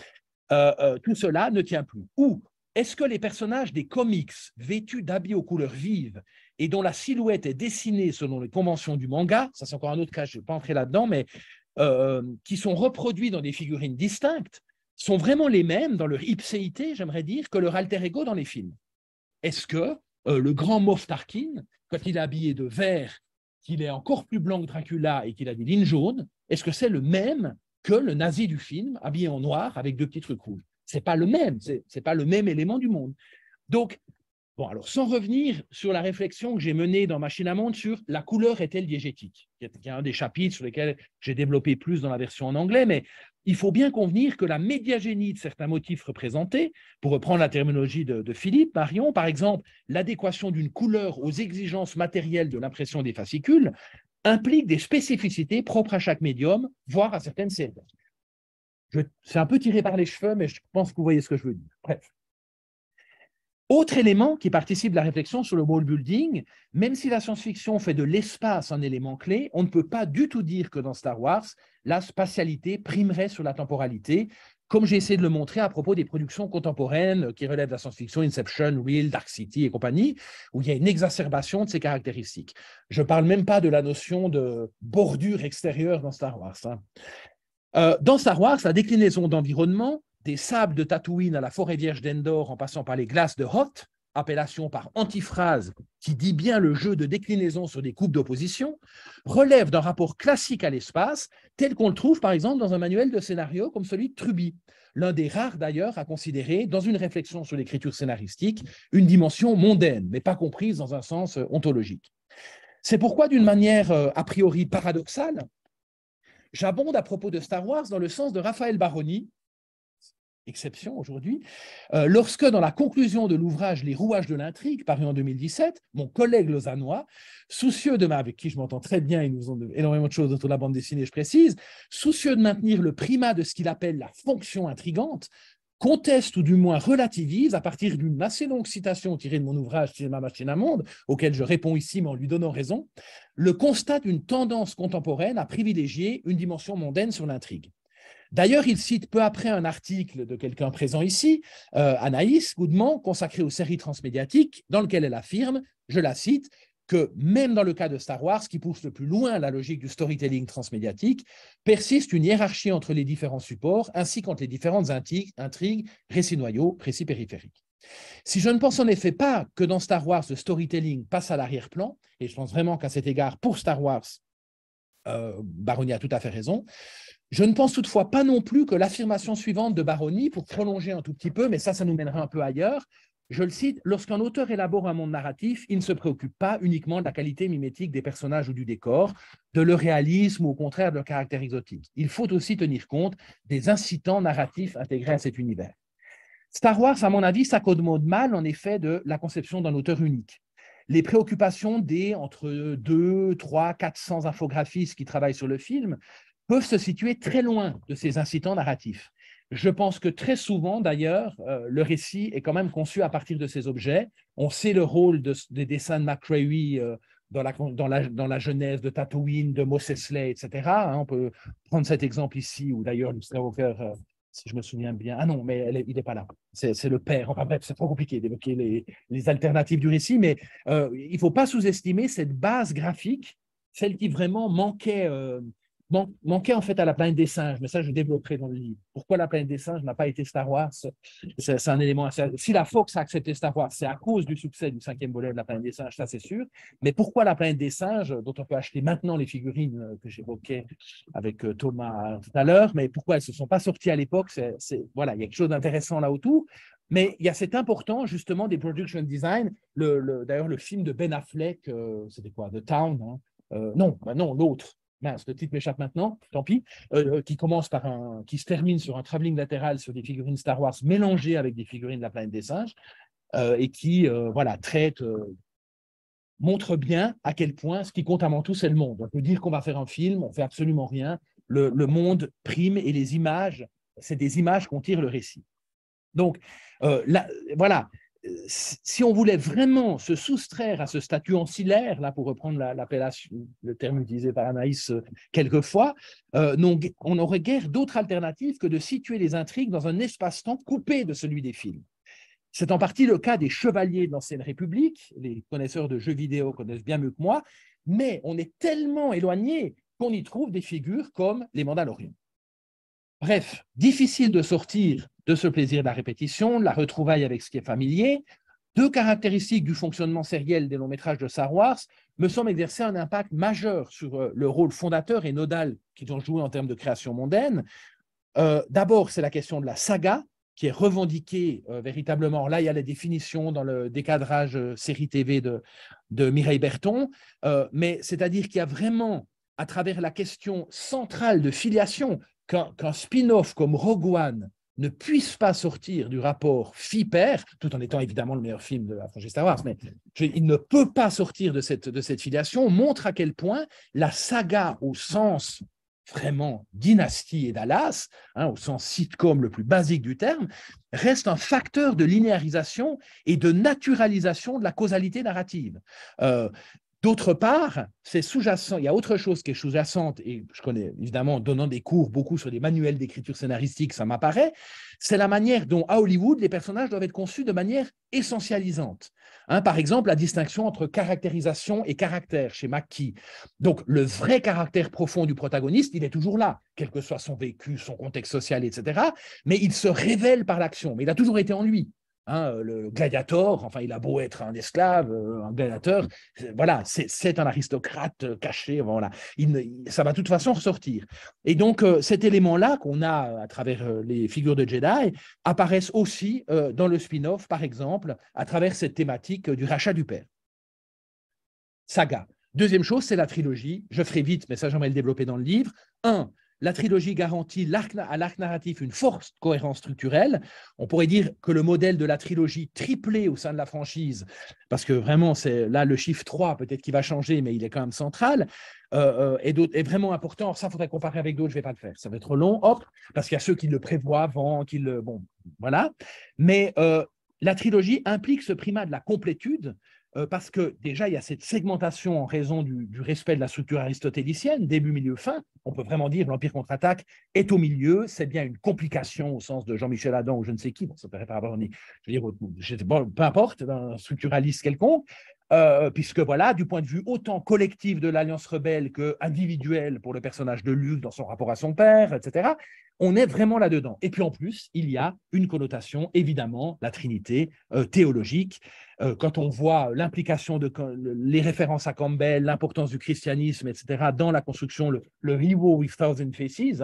Tout cela ne tient plus. Ou est-ce que les personnages des comics vêtus d'habits aux couleurs vives et dont la silhouette est dessinée selon les conventions du manga, ça c'est encore un autre cas, je ne vais pas entrer là-dedans, mais qui sont reproduits dans des figurines distinctes, sont vraiment les mêmes dans leur ipséité, j'aimerais dire, que leur alter ego dans les films? Est-ce que le grand Moff Tarkin, quand il est habillé de vert, qu'il est encore plus blanc que Dracula et qu'il a des lignes jaunes, est-ce que c'est le même que le nazi du film, habillé en noir avec deux petits trucs rouges? C'est pas le même, c'est pas le même élément du monde. Donc, bon, alors sans revenir sur la réflexion que j'ai menée dans Machine à Monde sur la couleur est-elle diégétique, qui est un des chapitres sur lesquels j'ai développé plus dans la version en anglais, mais il faut bien convenir que la médiagénie de certains motifs représentés, pour reprendre la terminologie de Philippe Marion, par exemple, l'adéquation d'une couleur aux exigences matérielles de l'impression des fascicules, implique des spécificités propres à chaque médium, voire à certaines séries. C'est un peu tiré par les cheveux, mais je pense que vous voyez ce que je veux dire. Bref. Autre élément qui participe de la réflexion sur le world building, même si la science-fiction fait de l'espace un élément clé, on ne peut pas du tout dire que dans Star Wars, la spatialité primerait sur la temporalité, comme j'ai essayé de le montrer à propos des productions contemporaines qui relèvent de la science-fiction, Inception, Real, Dark City et compagnie, où il y a une exacerbation de ces caractéristiques. Je ne parle même pas de la notion de bordure extérieure dans Star Wars. Dans Star Wars, la déclinaison d'environnement, des sables de Tatooine à la forêt vierge d'Endor en passant par les glaces de Hoth, appellation par antiphrase qui dit bien le jeu de déclinaison sur des coupes d'opposition, relève d'un rapport classique à l'espace tel qu'on le trouve par exemple dans un manuel de scénario comme celui de Truby, l'un des rares d'ailleurs à considérer dans une réflexion sur l'écriture scénaristique une dimension mondaine, mais pas comprise dans un sens ontologique. C'est pourquoi d'une manière a priori paradoxale, j'abonde à propos de Star Wars dans le sens de Raphaël Baroni, exception aujourd'hui, lorsque dans la conclusion de l'ouvrage Les rouages de l'intrigue, paru en 2017, mon collègue lausannois, soucieux de avec qui je m'entends très bien, ils nous ont énormément de choses autour de la bande dessinée, je précise, soucieux de maintenir le primat de ce qu'il appelle la fonction intrigante, conteste ou du moins relativise, à partir d'une assez longue citation tirée de mon ouvrage Cinéma Machine à Monde, auquel je réponds ici mais en lui donnant raison, le constat d'une tendance contemporaine à privilégier une dimension mondaine sur l'intrigue. D'ailleurs, il cite peu après un article de quelqu'un présent ici, Anaïs Goudman, consacré aux séries transmédiatiques, dans lequel elle affirme, je la cite, que même dans le cas de Star Wars, qui pousse le plus loin la logique du storytelling transmédiatique, persiste une hiérarchie entre les différents supports, ainsi qu'entre les différentes intrigues, récits noyaux, récits périphériques. Si je ne pense en effet pas que dans Star Wars, le storytelling passe à l'arrière-plan, et je pense vraiment qu'à cet égard, pour Star Wars, Baroni a tout à fait raison, je ne pense toutefois pas non plus que l'affirmation suivante de Baroni, pour prolonger un tout petit peu, mais ça nous mènera un peu ailleurs, je le cite, lorsqu'un auteur élabore un monde narratif, il ne se préoccupe pas uniquement de la qualité mimétique des personnages ou du décor, de leur réalisme ou au contraire de leur caractère exotique. Il faut aussi tenir compte des incitants narratifs intégrés à cet univers. Star Wars, à mon avis, s'accommode mal, en effet, de la conception d'un auteur unique. Les préoccupations des entre 200, 300, 400 infographistes qui travaillent sur le film peuvent se situer très loin de ces incitants narratifs. Je pense que très souvent, d'ailleurs, le récit est quand même conçu à partir de ces objets. On sait le rôle des dessins de McCreary dans la genèse de Tatooine, de Mos Eisley, etc. On peut prendre cet exemple ici, où d'ailleurs le Skywalker si je me souviens bien. Ah non, mais il n'est pas là. C'est le père. Enfin bref, c'est trop compliqué d'évoquer les alternatives du récit, mais il ne faut pas sous-estimer cette base graphique, celle qui vraiment manquait en fait à la planète des singes. Mais ça, je développerai dans le livre. Pourquoi la planète des singes n'a pas été Star Wars? C'est un élément assez... Si la Fox a accepté Star Wars, c'est à cause du succès du 5e volet de la planète des singes, ça c'est sûr. Mais pourquoi la planète des singes, dont on peut acheter maintenant les figurines que j'évoquais avec Thomas tout à l'heure, mais pourquoi elles ne se sont pas sorties à l'époque? Voilà, il y a quelque chose d'intéressant là autour. Mais il y a cet important, justement, des production design. D'ailleurs, le film de Ben Affleck, c'était quoi? The Town, hein, non, l'autre. Mince, le titre m'échappe maintenant, tant pis, qui se termine sur un travelling latéral sur des figurines Star Wars mélangées avec des figurines de la planète des singes, et qui, voilà, montre bien à quel point ce qui compte avant tout, c'est le monde. On peut dire qu'on va faire un film, on ne fait absolument rien. Le monde prime et les images, c'est des images qu'on tire le récit. Donc, voilà, si on voulait vraiment se soustraire à ce statut ancillaire, là, pour reprendre l'appellation, le terme utilisé par Anaïs quelquefois, on n'aurait guère d'autre alternative que de situer les intrigues dans un espace-temps coupé de celui des films. C'est en partie le cas des chevaliers de l'Ancienne République, les connaisseurs de jeux vidéo connaissent bien mieux que moi, mais on est tellement éloigné qu'on y trouve des figures comme les Mandaloriens. Bref, difficile de sortir de ce plaisir de la répétition, de la retrouvaille avec ce qui est familier. Deux caractéristiques du fonctionnement sériel des longs métrages de Star Wars me semblent exercer un impact majeur sur le rôle fondateur et nodal qu'ils ont joué en termes de création mondaine. D'abord, c'est la question de la saga, qui est revendiquée véritablement. Là, il y a la définition dans le décadrage série TV de Mireille Berton, mais c'est-à-dire qu'il y a vraiment, à travers la question centrale de filiation, qu'un spin-off comme Rogue One ne puisse pas sortir du rapport fille-père, tout en étant évidemment le meilleur film de la franchise Star Wars, mais il ne peut pas sortir de cette filiation, montre à quel point la saga au sens vraiment dynastie et Dallas, au sens sitcom le plus basique du terme, reste un facteur de linéarisation et de naturalisation de la causalité narrative. D'autre part, c'est sous-jacent, il y a autre chose qui est sous-jacente, et je connais évidemment, en donnant des cours beaucoup sur des manuels d'écriture scénaristique, ça m'apparaît, c'est la manière dont à Hollywood, les personnages doivent être conçus de manière essentialisante. Par exemple, la distinction entre caractérisation et caractère chez McKee. Donc, le vrai caractère profond du protagoniste, il est toujours là, quel que soit son vécu, son contexte social, etc. Mais il se révèle par l'action, mais il a toujours été en lui. Le gladiator, enfin, il a beau être un esclave, un gladiateur, voilà, c'est un aristocrate caché, voilà. Ça va de toute façon ressortir. Et donc, cet élément-là qu'on a à travers les figures de Jedi apparaissent aussi dans le spin-off, par exemple, à travers cette thématique du rachat du père. Saga. Deuxième chose, c'est la trilogie. Je ferai vite, mais ça, j'aimerais le développer dans le livre. La trilogie garantit à l'arc narratif une forte cohérence structurelle. On pourrait dire que le modèle de la trilogie triplée au sein de la franchise, parce que vraiment, c'est là le chiffre 3, peut-être qu'il va changer, mais il est quand même central, est vraiment important. Alors ça, il faudrait comparer avec d'autres, je ne vais pas le faire. Ça va être trop long, parce qu'il y a ceux qui le prévoient avant, bon, voilà. Mais la trilogie implique ce primat de la complétude, parce que déjà, il y a cette segmentation en raison du respect de la structure aristotélicienne, début, milieu, fin. On peut vraiment dire l'Empire contre-attaque est au milieu, c'est bien une complication au sens de Jean-Michel Adam ou je ne sais qui, bon, ça paraît pas avoir je veux dire, bon, peu importe, un structuraliste quelconque, puisque voilà, du point de vue autant collectif de l'Alliance rebelle que individuel pour le personnage de Luke dans son rapport à son père, etc., on est vraiment là-dedans. Et puis en plus, il y a une connotation, évidemment, la Trinité théologique. Quand on voit l'implication les références à Campbell, l'importance du christianisme, etc., dans la construction, le Hero with Thousand Faces,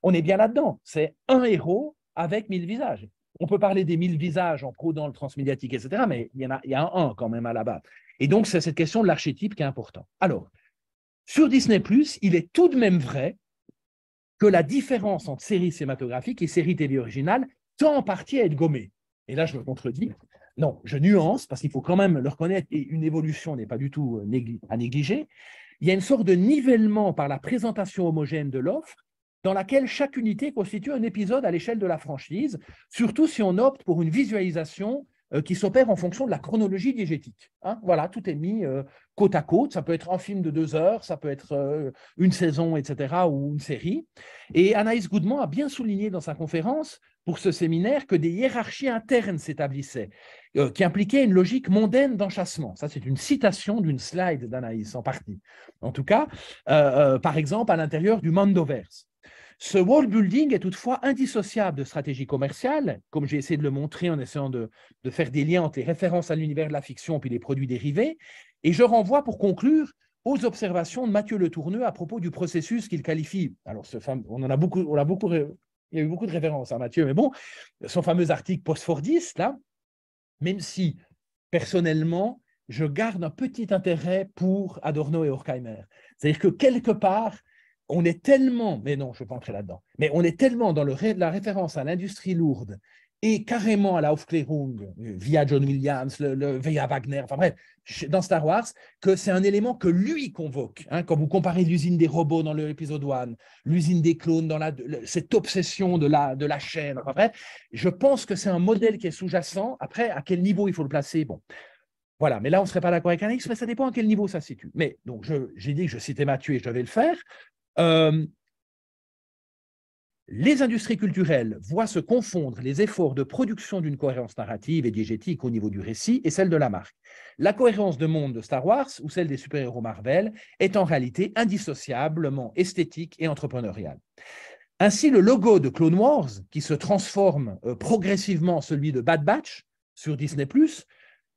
on est bien là-dedans. C'est un héros avec 1000 visages. On peut parler des 1000 visages en prônant le transmédiatique, etc., mais il y a un quand même à la base. Et donc, c'est cette question de l'archétype qui est importante. Alors, sur Disney+, il est tout de même vrai que la différence entre séries cinématographiques et séries télé originales tend en partie à être gommée. Et là, je me contredis. Non, je nuance, parce qu'il faut quand même le reconnaître, et une évolution n'est pas du tout à négliger. Il y a une sorte de nivellement par la présentation homogène de l'offre, dans laquelle chaque unité constitue un épisode à l'échelle de la franchise, surtout si on opte pour une visualisation qui s'opère en fonction de la chronologie diégétique. Hein. Voilà, tout est mis côte à côte. Ça peut être un film de 2 heures, ça peut être une saison, etc., ou une série. Et Anaïs Goudemont a bien souligné dans sa conférence pour ce séminaire que des hiérarchies internes s'établissaient, qui impliquaient une logique mondaine d'enchâssement. Ça, c'est une citation d'une slide d'Anaïs, en partie. En tout cas, par exemple, à l'intérieur du Mandoverse. Ce world building est toutefois indissociable de stratégie commerciale, comme j'ai essayé de le montrer en essayant de faire des liens entre les références à l'univers de la fiction et les produits dérivés. Et je renvoie pour conclure aux observations de Mathieu Le Tourneux à propos du processus qu'il qualifie. Alors, on en a beaucoup, il y a eu beaucoup de références à Mathieu, mais bon, son fameux article post-fordiste, là, même si personnellement, je garde un petit intérêt pour Adorno et Horkheimer. C'est-à-dire que quelque part, on est tellement, mais non, je ne vais pas entrer là-dedans, mais on est tellement dans la référence à l'industrie lourde et carrément à la Aufklärung via John Williams, via Wagner, enfin bref, dans Star Wars, que c'est un élément que lui convoque. Hein, quand vous comparez l'usine des robots dans l'épisode 1, l'usine des clones dans cette obsession de la chaîne, enfin bref, je pense que c'est un modèle qui est sous-jacent. Après, à quel niveau il faut le placer, bon. Voilà, mais là, on ne serait pas d'accord avec Anaïs, mais ça dépend à quel niveau ça se situe. Mais donc, j'ai dit que je citais Mathieu et je vais le faire. Les industries culturelles voient se confondre les efforts de production d'une cohérence narrative et diégétique au niveau du récit et celle de la marque. La cohérence de monde de Star Wars ou celle des super-héros Marvel est en réalité indissociablement esthétique et entrepreneuriale. Ainsi, le logo de Clone Wars, qui se transforme progressivement en celui de Bad Batch sur Disney+,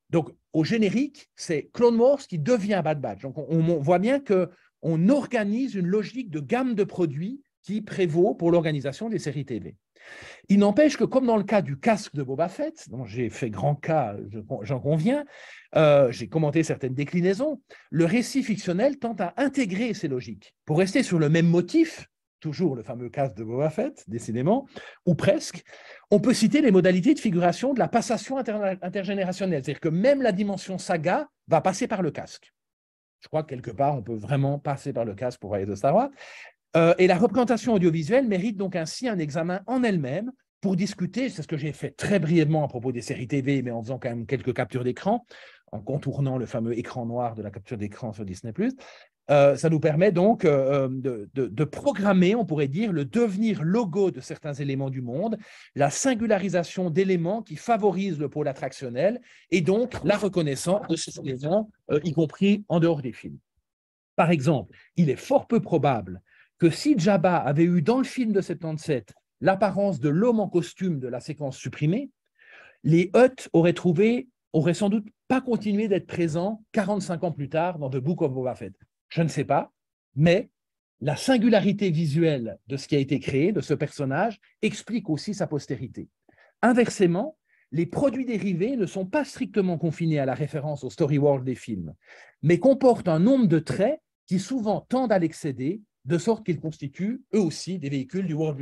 donc au générique, c'est Clone Wars qui devient Bad Batch. Donc on voit bien qu'on organise une logique de gamme de produits qui prévaut pour l'organisation des séries TV. Il n'empêche que, comme dans le cas du casque de Boba Fett, dont j'ai fait grand cas, j'en conviens, j'ai commenté certaines déclinaisons, le récit fictionnel tente à intégrer ces logiques. Pour rester sur le même motif, toujours le fameux casque de Boba Fett, décidément, ou presque, on peut citer les modalités de figuration de la passation intergénérationnelle. C'est-à-dire que même la dimension saga va passer par le casque. Je crois que quelque part, on peut vraiment passer par le casque pour aller de Star Wars. Et la représentation audiovisuelle mérite donc ainsi un examen en elle-même pour discuter, c'est ce que j'ai fait très brièvement à propos des séries TV, mais en faisant quand même quelques captures d'écran, en contournant le fameux écran noir de la capture d'écran sur Disney+. Ça nous permet donc de programmer, on pourrait dire, le devenir logo de certains éléments du monde, la singularisation d'éléments qui favorisent le pôle attractionnel et donc la reconnaissance de ces éléments, y compris en dehors des films. Par exemple, il est fort peu probable que si Jabba avait eu dans le film de 77 l'apparence de l'homme en costume de la séquence supprimée, les Hutt auraient sans doute pas continué d'être présents 45 ans plus tard dans The Book of Boba Fett. Je ne sais pas, mais la singularité visuelle de ce qui a été créé, de ce personnage, explique aussi sa postérité. Inversement, les produits dérivés ne sont pas strictement confinés à la référence au story world des films, mais comportent un nombre de traits qui souvent tendent à l'excéder, de sorte qu'ils constituent eux aussi des véhicules du world